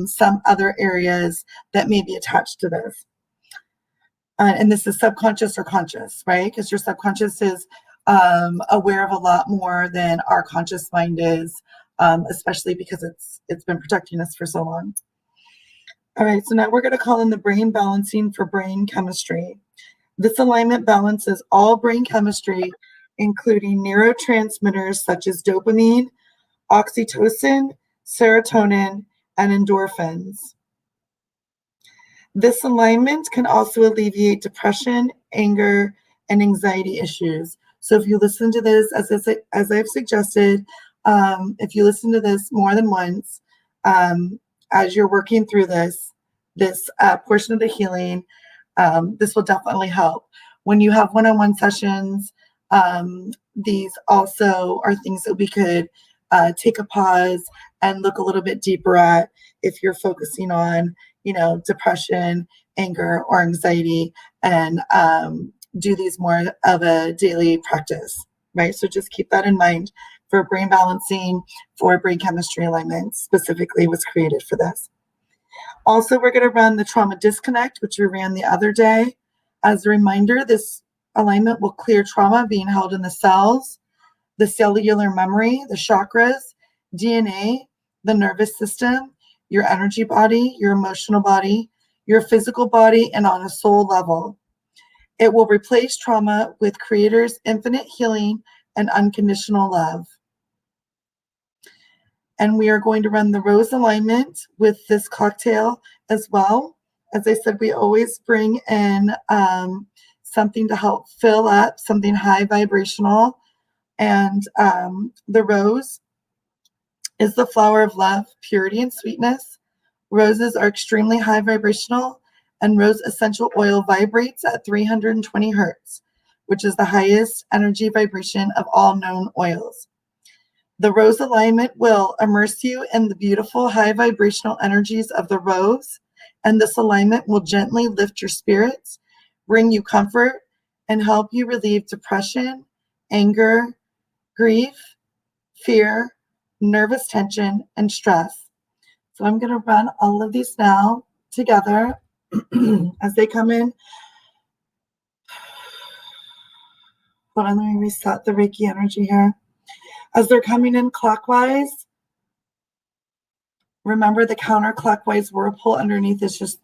[SPEAKER 1] some other areas that may be attached to this. And this is subconscious or conscious, right? Because your subconscious is aware of a lot more than our conscious mind is, especially because it's been protecting us for so long. All right, so now we're going to call in the brain balancing for brain chemistry. This alignment balances all brain chemistry, including neurotransmitters such as dopamine, oxytocin, serotonin, and endorphins. This alignment can also alleviate depression, anger, and anxiety issues. So if you listen to this, as I've suggested, if you listen to this more than once, as you're working through this portion of the healing, this will definitely help. When you have one-on-one sessions, these also are things that we could take a pause and look a little bit deeper at if you're focusing on, depression, anger, or anxiety, and do these more of a daily practice, right? So just keep that in mind for brain balancing, for brain chemistry alignment specifically was created for this. Also, we're going to run the trauma disconnect, which we ran the other day. As a reminder, this alignment will clear trauma being held in the cells, the cellular memory, the chakras, DNA, the nervous system, your energy body, your emotional body, your physical body, and on a soul level. It will replace trauma with Creator's infinite healing and unconditional love. And we are going to run the rose alignment with this cocktail as well. As I said, we always bring in something to help fill up, something high vibrational. And the rose is the flower of love, purity, and sweetness. Roses are extremely high vibrational, and rose essential oil vibrates at 320 hertz, which is the highest energy vibration of all known oils. The rose alignment will immerse you in the beautiful high vibrational energies of the rose, and this alignment will gently lift your spirits, bring you comfort, and help you relieve depression, anger, grief, fear, nervous tension, and stress. So I'm going to run all of these now together as they come in. Hold on, let me reset the Reiki energy here. As they're coming in clockwise, Remember, the counterclockwise whirlpool underneath is just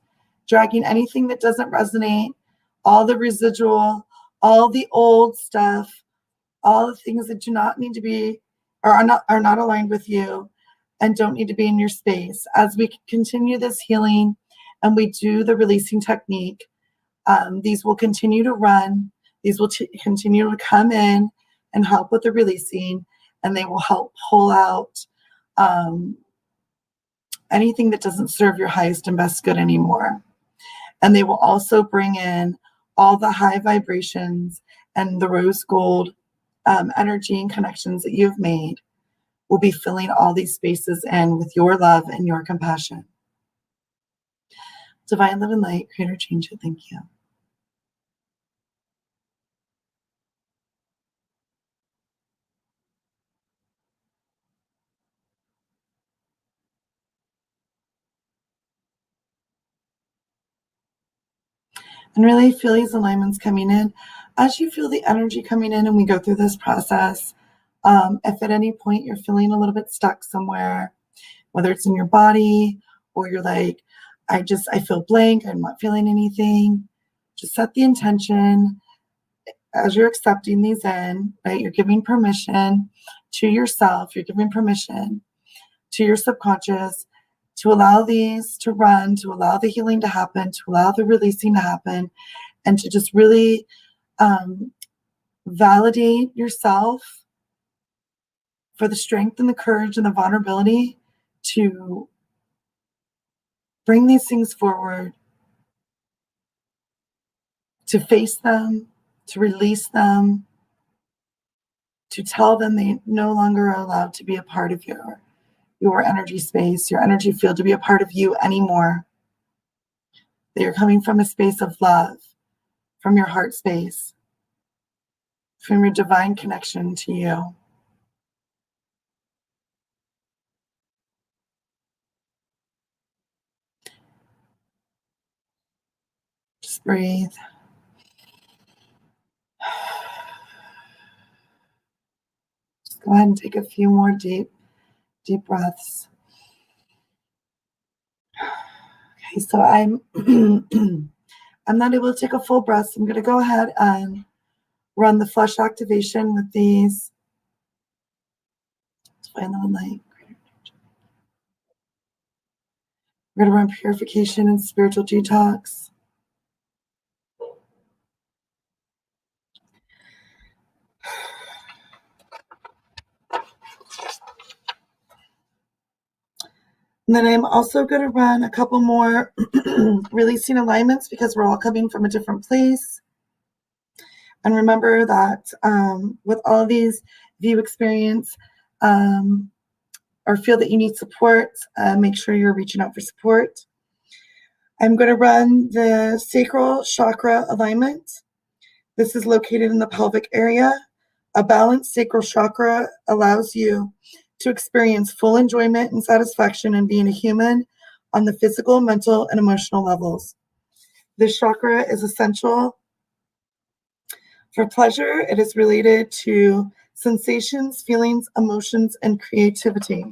[SPEAKER 1] dragging anything that doesn't resonate, all the residual, all the old stuff, all the things that do not need to be or are not aligned with you and don't need to be in your space. As we continue this healing and we do the releasing technique, these will continue to run. These will continue to come in and help with the releasing, and they will help pull out anything that doesn't serve your highest and best good anymore. And they will also bring in all the high vibrations and the rose gold energy and connections that you've made will be filling all these spaces in with your love and your compassion. Divine love and light, creator, change it. Thank you. And really feel these alignments coming in. As you feel the energy coming in and we go through this process, if at any point you're feeling a little bit stuck somewhere, whether it's in your body or you're like, I feel blank, I'm not feeling anything, just set the intention as you're accepting these in, right? You're giving permission to yourself, you're giving permission to your subconscious to allow these to run, to allow the healing to happen, to allow the releasing to happen, and to just really validate yourself for the strength and the courage and the vulnerability to bring these things forward, to face them, to release them, to tell them they no longer are allowed to be a part of your energy space, your energy field, to be a part of you anymore. That you're coming from a space of love, from your heart space, from your divine connection to you. Just breathe. Just go ahead and take a few more deep breaths. Okay, so I'm I'm not able to take a full breath, so I'm going to go ahead and run the flush activation with these. Divine love and light. We're going to run purification and spiritual detox. And then I'm also going to run a couple more releasing alignments because we're all coming from a different place. And remember that with all of these, if you experience or feel that you need support, make sure you're reaching out for support. I'm going to run the sacral chakra alignment. This is located in the pelvic area. A balanced sacral chakra allows you to experience full enjoyment and satisfaction in being a human on the physical, mental, and emotional levels. This chakra is essential for pleasure. It is related to sensations, feelings, emotions, and creativity.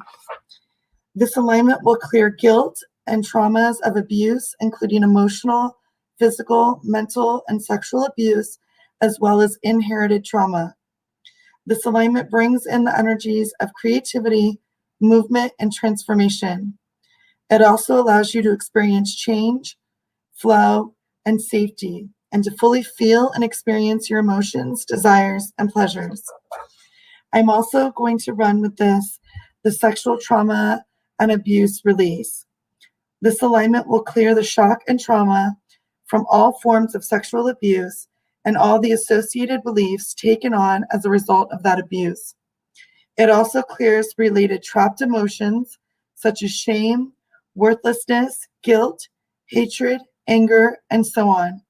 [SPEAKER 1] This alignment will clear guilt and traumas of abuse, including emotional, physical, mental, and sexual abuse, as well as inherited trauma. This alignment brings in the energies of creativity, movement, and transformation. It also allows you to experience change, flow, and safety, and to fully feel and experience your emotions, desires, and pleasures. I'm also going to run with this the sexual trauma and abuse release. This alignment will clear the shock and trauma from all forms of sexual abuse and all the associated beliefs taken on as a result of that abuse. It also clears related trapped emotions such as shame, worthlessness, guilt, hatred, anger, and so on.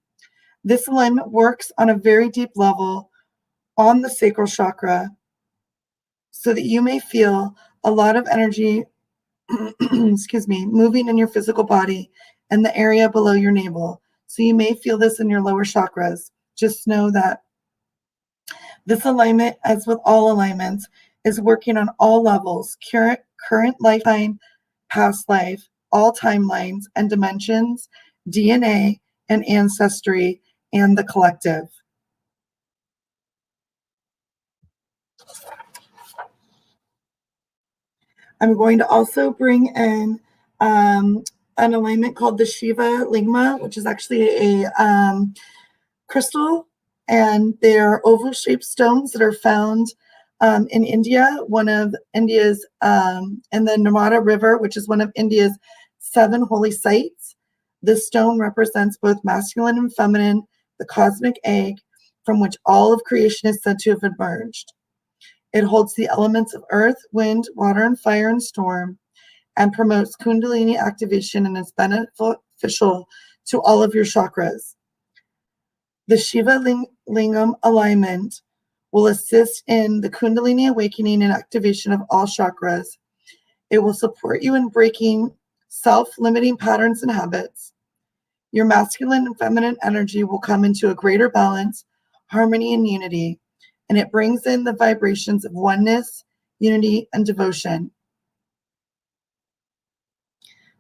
[SPEAKER 1] This alignment works on a very deep level on the sacral chakra so that you may feel a lot of energy moving in your physical body and the area below your navel. So you may feel this in your lower chakras. Just know that this alignment, as with all alignments, is working on all levels, current lifetime, past life, all timelines and dimensions, DNA and ancestry, and the collective. I'm going to also bring in an alignment called the Shiva Lingma, which is actually a crystal, and they're oval-shaped stones that are found in India, one of India's, in the Narmada River, which is one of India's 7 holy sites. This stone represents both masculine and feminine, the cosmic egg from which all of creation is said to have emerged. It holds the elements of earth, wind, water, and fire and storm, and promotes Kundalini activation and is beneficial to all of your chakras. The Shiva Lingam alignment will assist in the Kundalini awakening and activation of all chakras. It will support you in breaking self-limiting patterns and habits. Your masculine and feminine energy will come into a greater balance, harmony, and unity, and it brings in the vibrations of oneness, unity, and devotion.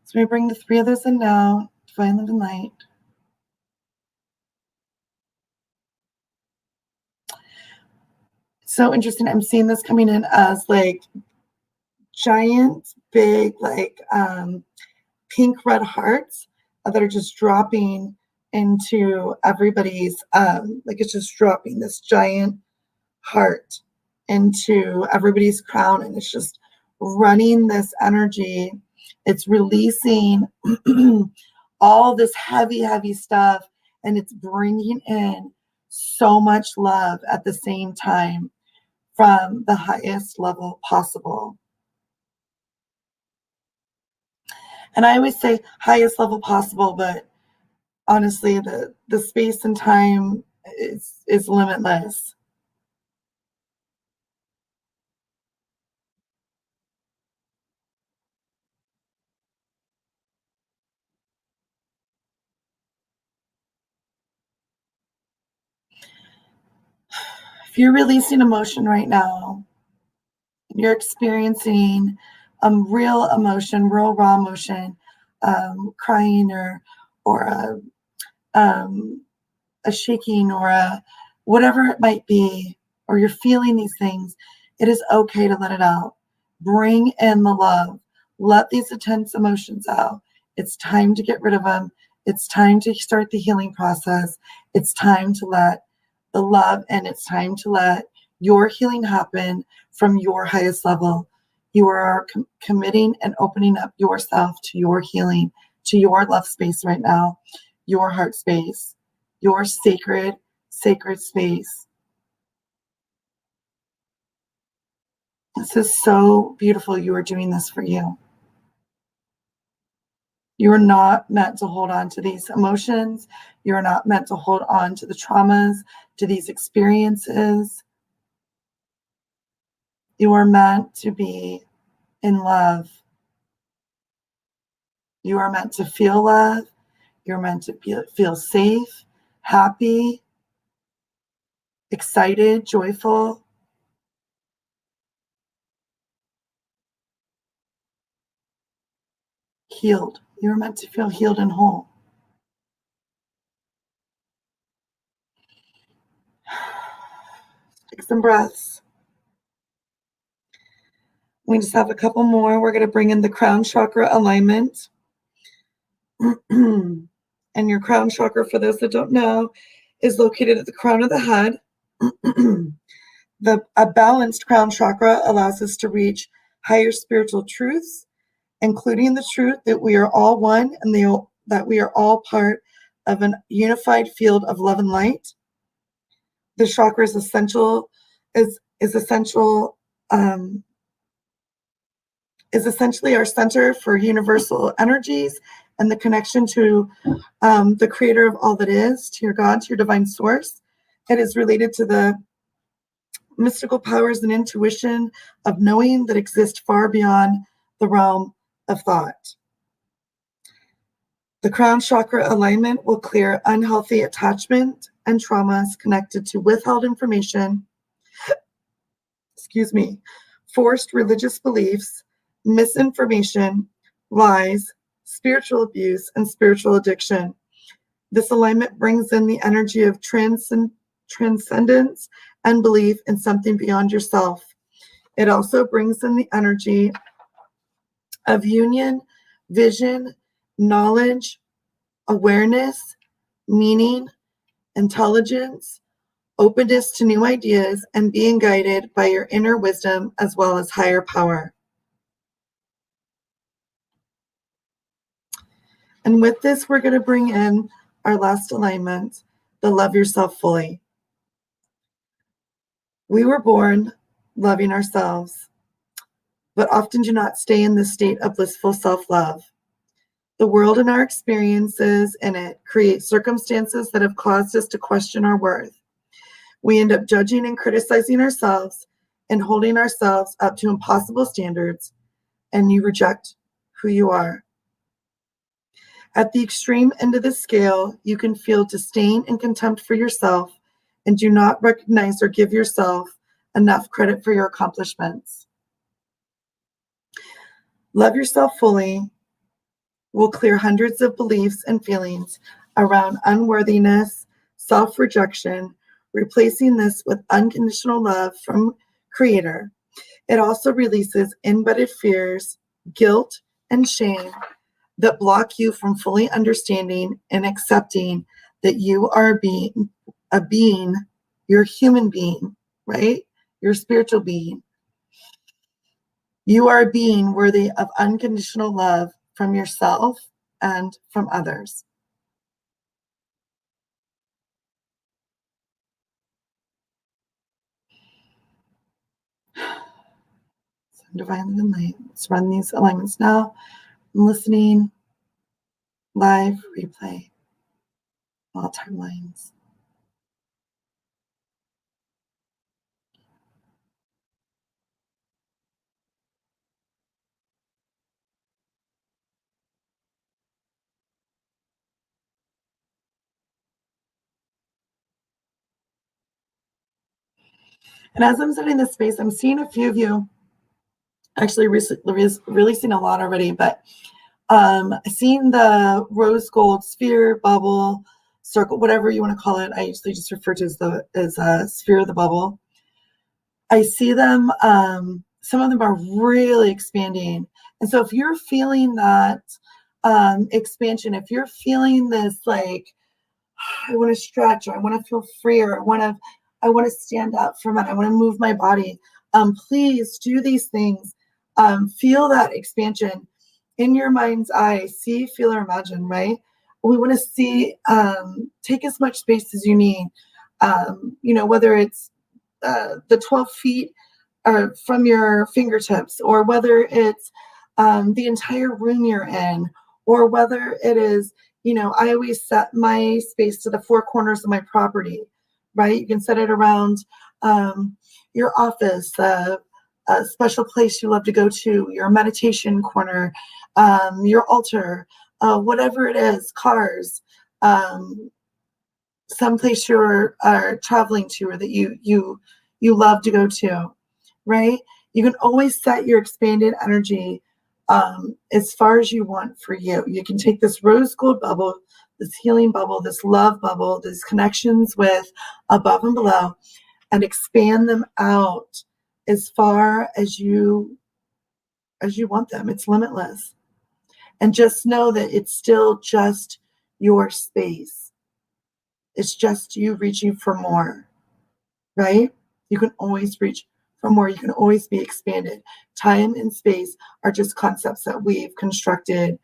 [SPEAKER 1] So we bring the 3 others in now, divine love and light. So interesting. I'm seeing this coming in as like giant, big, like pink red hearts that are just dropping into everybody's, like it's just dropping this giant heart into everybody's crown, and it's just running this energy. It's releasing all this heavy stuff, and it's bringing in so much love at the same time from the highest level possible. And I always say highest level possible, but honestly, the space and time is limitless. If you're releasing emotion right now, you're experiencing real emotion, real raw emotion, crying or a shaking or a whatever it might be, or you're feeling these things, it is okay to let it out. Bring in the love. Let these intense emotions out. It's time to get rid of them. It's time to start the healing process. It's time to let the love, and it's time to let your healing happen from your highest level. You are committing and opening up yourself to your healing, to your love space right now, your heart space, your sacred space. This is so beautiful. You are doing this for you. You are not meant to hold on to these emotions. You are not meant to hold on to the traumas, to these experiences. You are meant to be in love. You are meant to feel love. You're meant to feel safe, happy, excited, joyful. Healed. You're meant to feel healed and whole. Take some breaths. We just have a couple more. We're going to bring in the crown chakra alignment. And your crown chakra, for those that don't know, is located at the crown of the head. A balanced crown chakra allows us to reach higher spiritual truths, including the truth that we are all one and that we are all part of an unified field of love and light. The chakra is essential, is essentially our center for universal energies and the connection to the creator of all that is, to your God, to your divine source. It is related to the mystical powers and intuition of knowing that exist far beyond the realm of thought. The crown chakra alignment will clear unhealthy attachment and traumas connected to withheld information, forced religious beliefs, misinformation, lies, spiritual abuse, and spiritual addiction. This alignment brings in the energy of transcendence and belief in something beyond yourself. It also brings in the energy of union, vision, knowledge, awareness, meaning, intelligence, openness to new ideas, and being guided by your inner wisdom as well as higher power. And with this, we're going to bring in our last alignment, the love yourself fully. We were born loving ourselves, but often do not stay in this state of blissful self-love. The world and our experiences in it create circumstances that have caused us to question our worth. We end up judging and criticizing ourselves and holding ourselves up to impossible standards, and you reject who you are. At the extreme end of the scale, you can feel disdain and contempt for yourself and do not recognize or give yourself enough credit for your accomplishments. Love yourself fully will clear hundreds of beliefs and feelings around unworthiness, self-rejection, replacing this with unconditional love from Creator. It also releases embedded fears, guilt, and shame that block you from fully understanding and accepting that you are a being, you're a human being, right? You're a spiritual being. You are a being worthy of unconditional love from yourself and from others. So divine love and light. Let's run these alignments now. I'm listening, live, replay, all timelines. And as I'm setting this space, I'm seeing a few of you actually releasing a lot already, but seeing the rose gold sphere, bubble, circle, whatever you want to call it. I usually just refer to as a sphere of the bubble. I see them, some of them are really expanding. And so if you're feeling that expansion, if you're feeling this like, I want to stretch, or I want to feel freer, I want to stand up for a minute, I want to move my body, please do these things. Feel that expansion in your mind's eye. See, feel, or imagine, right? We want to see, take as much space as you need. Whether it's the 12 feet from your fingertips, or whether it's the entire room you're in, or whether it is, I always set my space to the four corners of my property, right? You can set it around your office, a special place you love to go to, your meditation corner, your altar, whatever it is, cars, someplace you're traveling to, or that you love to go to, right? You can always set your expanded energy as far as you want for you. You can take this rose gold bubble, this healing bubble, this love bubble, these connections with above and below, and expand them out as far as you want them. It's limitless. And just know that it's still just your space. It's just you reaching for more, right? You can always reach for more. You can always be expanded. Time and space are just concepts that we've constructed,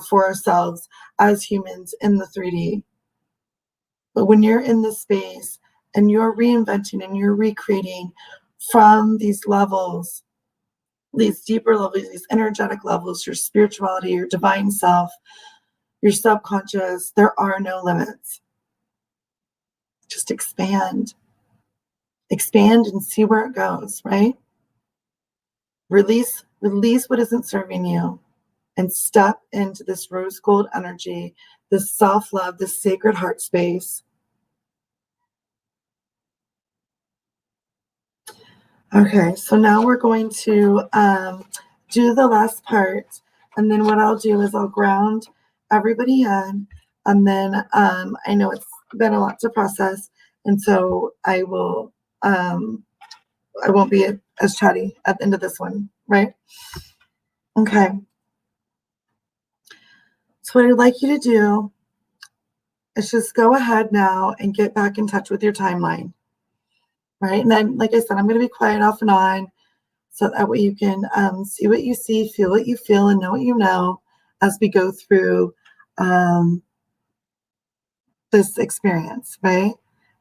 [SPEAKER 1] for ourselves as humans in the 3D. But when you're in this space and you're reinventing and you're recreating from these levels, these deeper levels, these energetic levels, your spirituality, your divine self, your subconscious, there are no limits. Just expand and see where it goes, right? Release what isn't serving you and step into this rose gold energy, this self-love, this sacred heart space. Okay, so now we're going to do the last part And then what I'll do is I'll ground everybody in. And then I know it's been a lot to process. And so I won't be as chatty at the end of this one, right? Okay. So what I'd like you to do is just go ahead now and get back in touch with your timeline, right? And then, like I said, I'm going to be quiet off and on so that way you can see what you see, feel what you feel, and know what you know as we go through this experience, right?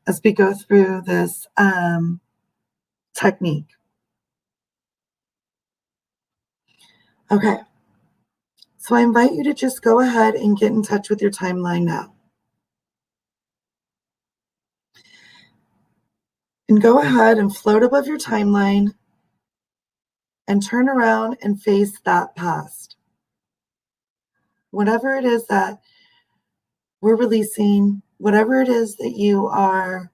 [SPEAKER 1] As we go through this technique. Okay. So I invite you to just go ahead and get in touch with your timeline now. And go ahead and float above your timeline and turn around and face that past. Whatever it is that we're releasing, whatever it is that you are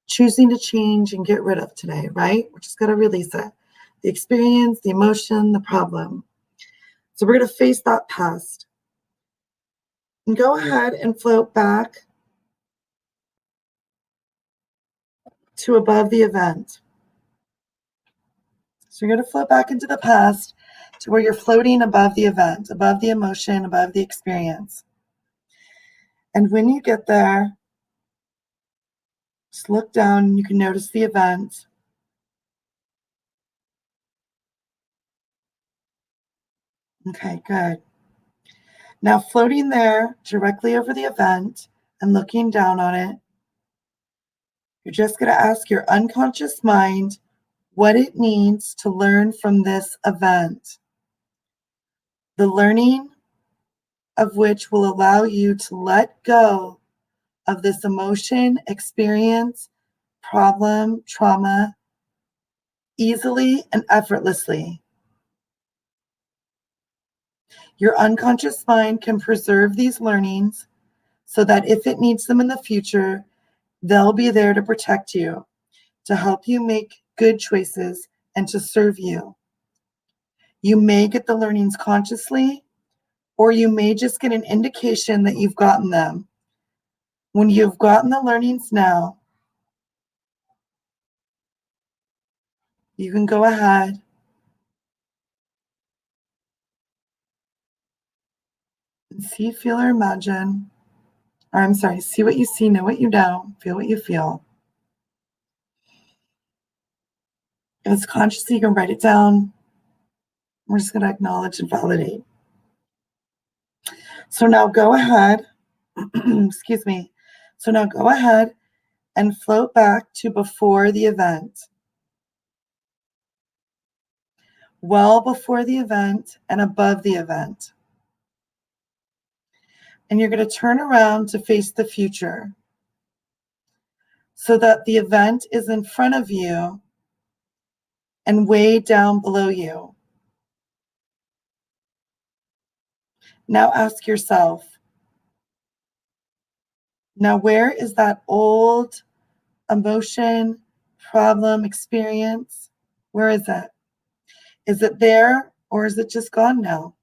[SPEAKER 1] choosing to change and get rid of today, right? We're just going to release it. The experience, the emotion, the problem. So we're going to face that past. And go ahead and float back to above the event. So you're going to float back into the past to where you're floating above the event, above the emotion, above the experience. And when you get there, just look down and you can notice the event. Okay, good. Now floating there directly over the event and looking down on it, you're just going to ask your unconscious mind what it needs to learn from this event. The learning of which will allow you to let go of this emotion, experience, problem, trauma easily and effortlessly. Your unconscious mind can preserve these learnings so that if it needs them in the future, they'll be there to protect you, to help you make good choices, and to serve you. You may get the learnings consciously, or you may just get an indication that you've gotten them. When you've gotten the learnings now, you can go ahead and see, feel, or imagine, or I'm sorry, see what you see, know what you know, feel what you feel. If it's consciously, you can write it down. We're just going to acknowledge and validate. So now go ahead, excuse me. So now go ahead and float back to before the event. Well before the event and above the event. And you're going to turn around to face the future so that the event is in front of you and way down below you. Now ask yourself, now where is that old emotion, problem, experience? Where is it? Is it there or is it just gone now?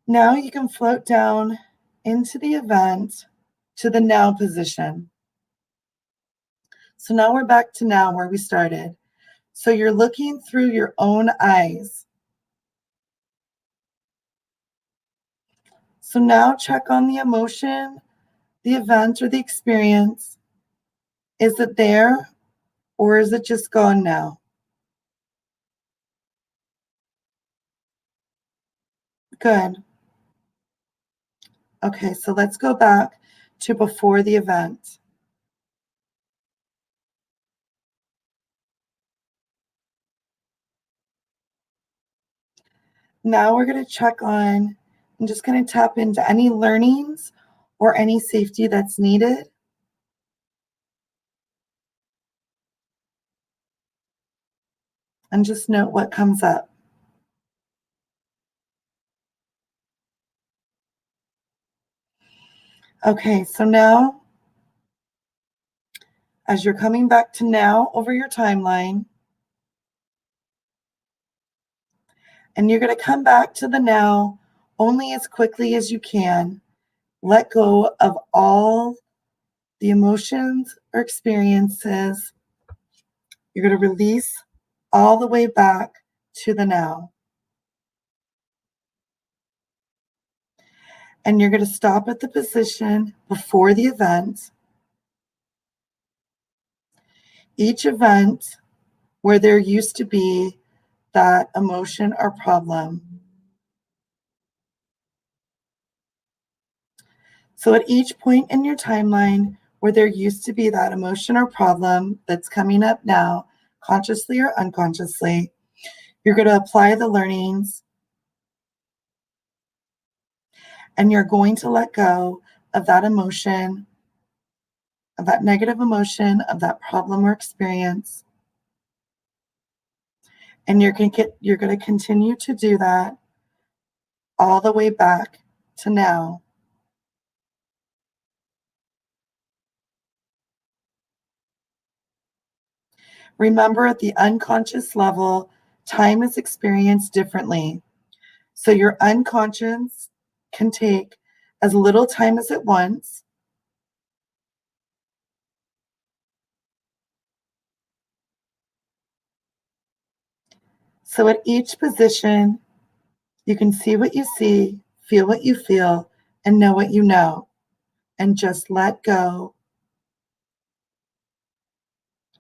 [SPEAKER 1] Now you can float down into the event to the now position. So now we're back to now where we started. So you're looking through your own eyes. So now check on the emotion, the event, or the experience. Is it there or is it just gone now? Good. Okay, so let's go back to before the event. Now we're going to check on, I'm just going to tap into any learnings or any safety that's needed. And just note what comes up. Okay, so now As you're coming back to now over your timeline, and you're going to come back to the now only as quickly as you can. Let go of all the emotions or experiences. You're going to release all the way back to the now. And you're going to stop at the position before the event. Each event where there used to be that emotion or problem. So at each point in your timeline where there used to be that emotion or problem that's coming up now, consciously or unconsciously, you're going to apply the learnings and you're going to let go of that emotion, of that negative emotion, of that problem or experience. And you're going to continue to do that all the way back to now. Remember, at the unconscious level, time is experienced differently. So your unconscious can take as little time as it wants. So at each position, you can see what you see, feel what you feel, and know what you know. And just let go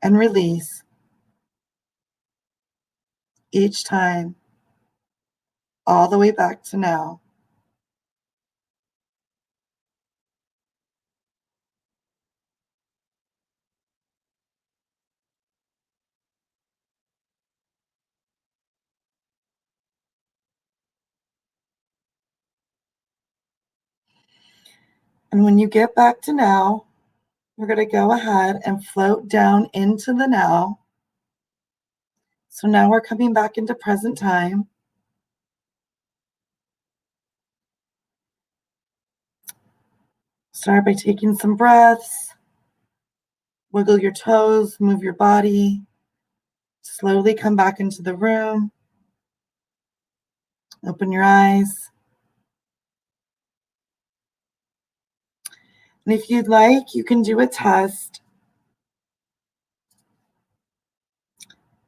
[SPEAKER 1] and release each time, all the way back to now. And when you get back to now, we're going to go ahead and float down into the now. So now we're coming back into present time. Start by taking some breaths. Wiggle your toes, move your body. Slowly come back into the room. Open your eyes. And if you'd like, you can do a test.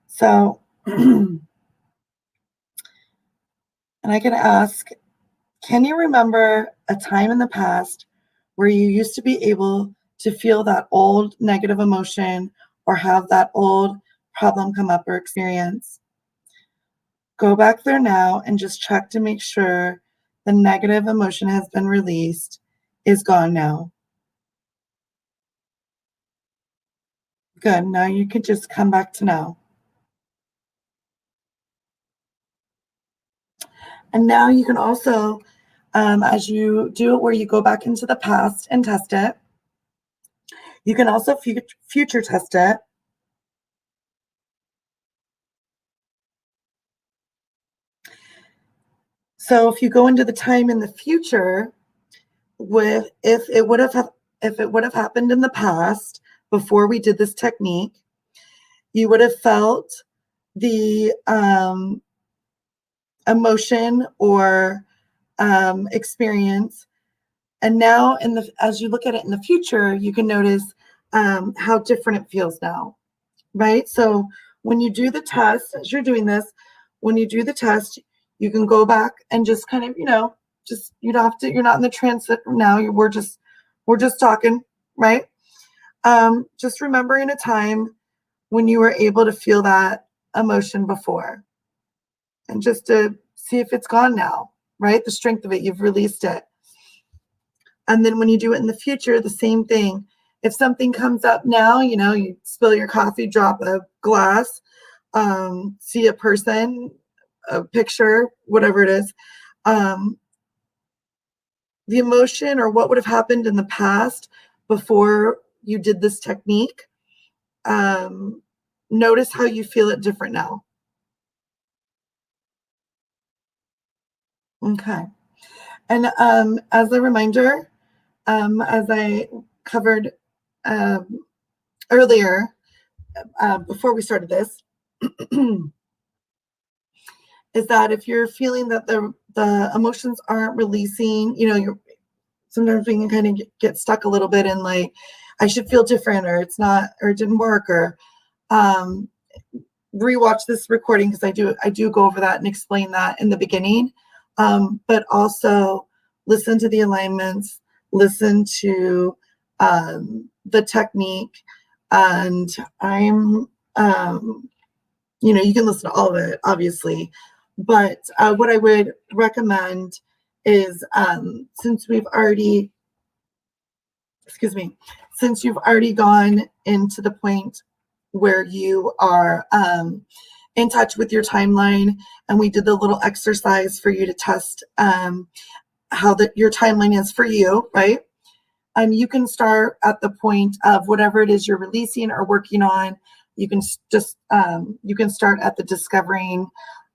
[SPEAKER 1] So, and I can ask, can you remember a time in the past where you used to be able to feel that old negative emotion or have that old problem come up or experience? Go back there now and just check to make sure the negative emotion has been released, is gone now. Good. Now you can just come back to now. And now you can also, as you do it where you go back into the past and test it, you can also future test it. So if you go into the time in the future with if it would have happened in the past before we did this technique, you would have felt the emotion or experience. And now as you look at it in the future, you can notice how different it feels now, right? So when you do the test, as you're doing this, when you do the test, you can go back and just kind of, just you don't have to, you're not in the transit now, we're just talking, right? Just remembering a time when you were able to feel that emotion before and just to see if it's gone now, right? The strength of it, you've released it. And then when you do it in the future, the same thing. If something comes up now, you spill your coffee, drop a glass, see a person, a picture, whatever it is, the emotion or what would have happened in the past before you did this technique, notice how you feel it different now. Okay. And as a reminder, as I covered earlier, before we started this, is that if you're feeling that the emotions aren't releasing, you're sometimes we can kind of get stuck a little bit in like, I should feel different, or it's not, or it didn't work, or um, rewatch this recording because I do go over that and explain that in the beginning, but also listen to the alignments, listen to the technique, and you can listen to all of it, obviously, but what I would recommend is since we've already, excuse me, since you've already gone into the point where you are in touch with your timeline, and we did the little exercise for you to test how your timeline is for you, right? You can start at the point of whatever it is you're releasing or working on. You can just you can start at the discovering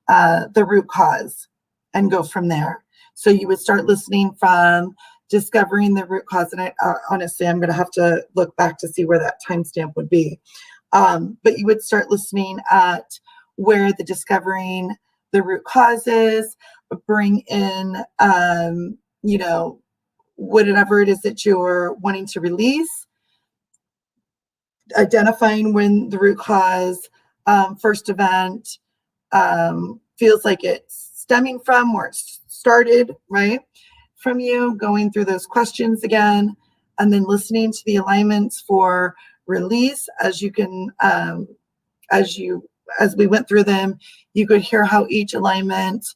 [SPEAKER 1] the root cause and go from there. So you would start listening from discovering the root cause, and honestly, I'm going to have to look back to see where that timestamp would be. But you would start listening at where the discovering the root causes, bring in, whatever it is that you're wanting to release, identifying when the root cause first event feels like it's stemming from, or it started, right, from you, going through those questions again, and then listening to the alignments for release. As you can, as we went through them, you could hear how each alignment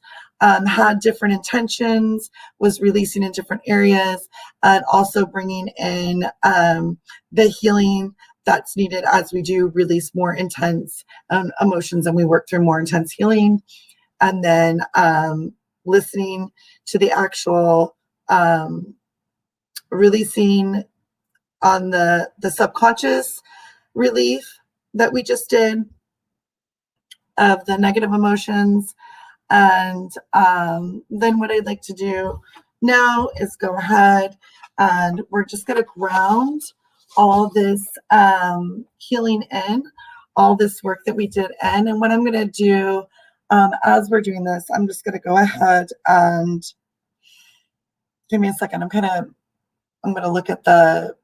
[SPEAKER 1] had different intentions, was releasing in different areas, and also bringing in the healing that's needed as we do release more intense emotions and we work through more intense healing. And then listening to the actual releasing on the subconscious relief that we just did of the negative emotions. And then what I'd like to do now is go ahead and we're just going to ground all this healing in, all this work that we did in. And what I'm going to do as we're doing this, I'm just going to go ahead and give me a second. I'm going to look at the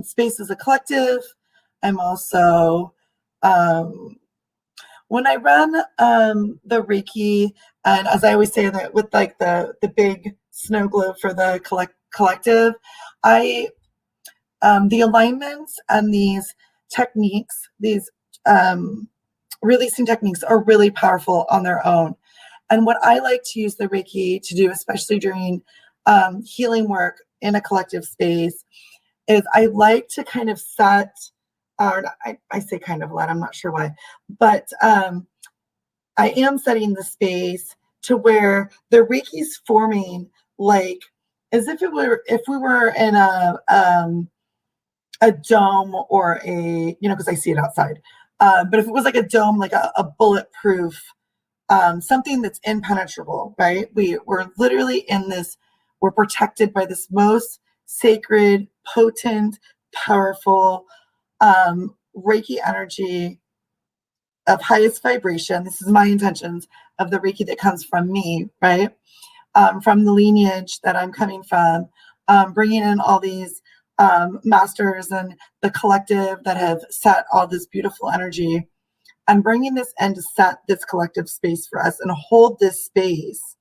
[SPEAKER 1] space as a collective. I'm also when I run the Reiki, and as I always say that with like the big snow globe for the collective, I the alignments and these techniques, these releasing techniques are really powerful on their own. And what I like to use the Reiki to do, especially during healing work in a collective space, is I like to kind of set, or I say kind of a lot, I'm not sure why, but I am setting the space to where the Reiki's forming like as if we were in a dome, or because I see it outside. But if it was like a dome, like a bulletproof, something that's impenetrable, right? We're literally in this, we're protected by this most sacred, potent, powerful Reiki energy of highest vibration. This is my intentions of the Reiki that comes from me, right? From the lineage that I'm coming from, bringing in all these masters and the collective that have set all this beautiful energy, and bringing this in to set this collective space for us and hold this space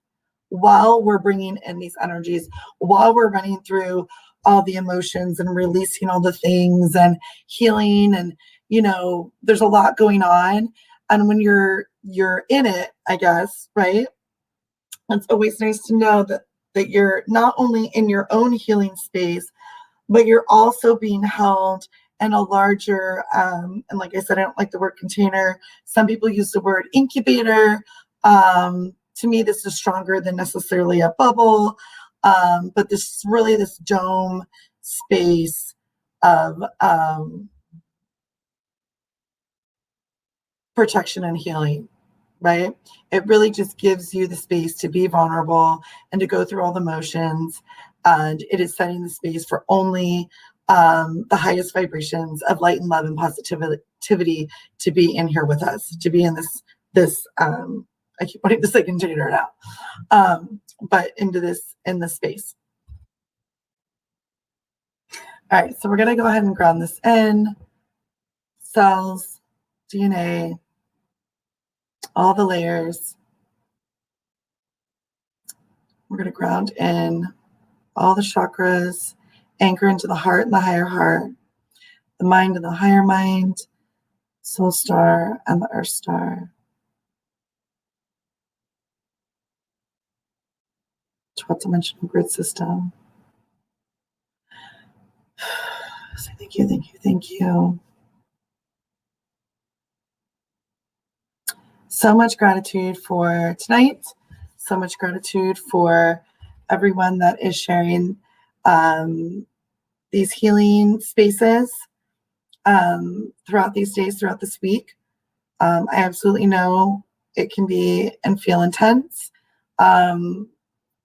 [SPEAKER 1] while we're bringing in these energies, while we're running through all the emotions and releasing all the things and healing. And there's a lot going on, and when you're in it, I guess, right, it's always nice to know that you're not only in your own healing space, but you're also being held in a larger, and like I said, I don't like the word container. Some people use the word incubator. To me, this is stronger than necessarily a bubble, but this is really this dome space of protection and healing, right? It really just gives you the space to be vulnerable and to go through all the motions. And it is setting the space for only the highest vibrations of light and love and positivity to be in here with us, to be in this I keep wanting to say container now, but in this space. All right, so we're going to go ahead and ground this in. Cells, DNA, all the layers. We're going to ground in all the chakras, anchor into the heart and the higher heart, the mind and the higher mind, soul star and the earth star. 12th dimensional grid system. So thank you, thank you, thank you. So much gratitude for tonight. So much gratitude for everyone that is sharing these healing spaces throughout these days, throughout this week. I absolutely know it can be and feel intense.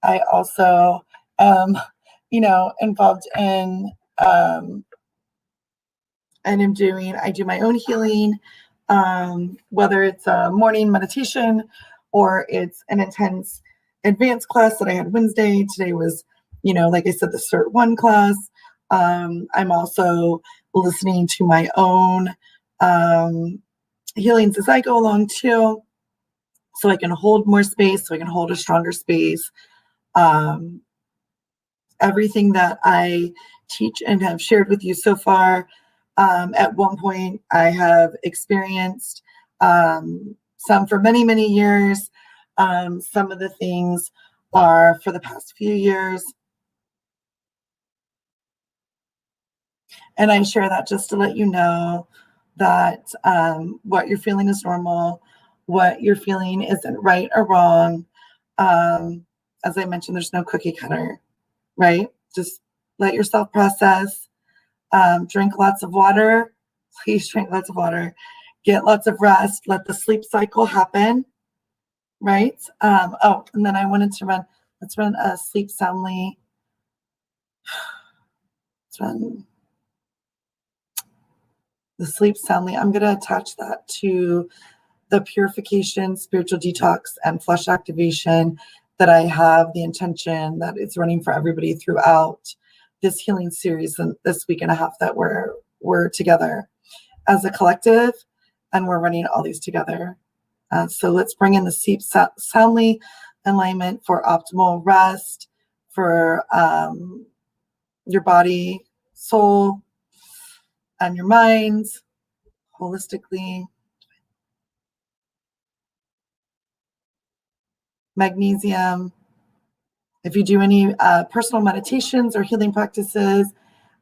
[SPEAKER 1] I also am, involved in and I do my own healing, whether it's a morning meditation or it's an intense advanced class that I had Wednesday. Today was, like I said, the Cert 1 class. I'm also listening to my own healings as I go along too, so I can hold more space, so I can hold a stronger space. Everything that I teach and have shared with you so far, at one point I have experienced, some for many, many years. Some of the things are for the past few years. And I share that just to let you know that what you're feeling is normal. What you're feeling isn't right or wrong. As I mentioned, there's no cookie cutter, right? Just let yourself process. Drink lots of water. Please drink lots of water. Get lots of rest. Let the sleep cycle happen, right? And then I wanted to let's run a sleep soundly. Let's run the sleep soundly. I'm going to attach that to the purification, spiritual detox, and flush activation that I have the intention that it's running for everybody throughout this healing series and this week and a half that we're together as a collective, and we're running all these together. So let's bring in the sleep soundly alignment for optimal rest, for your body, soul, and your mind holistically. Magnesium. If you do any personal meditations or healing practices,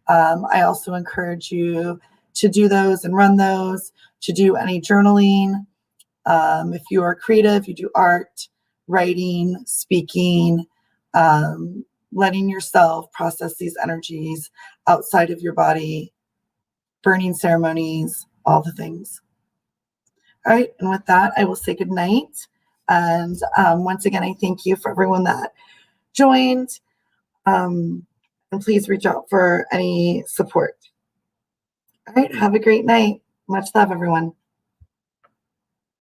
[SPEAKER 1] I also encourage you to do those and run those, to do any journaling. If you are creative, you do art, writing, speaking, letting yourself process these energies outside of your body, burning ceremonies, all the things. All right, and with that, I will say good night. And once again, I thank you for everyone that joined. And please reach out for any support. All right, have a great night. Much love, everyone.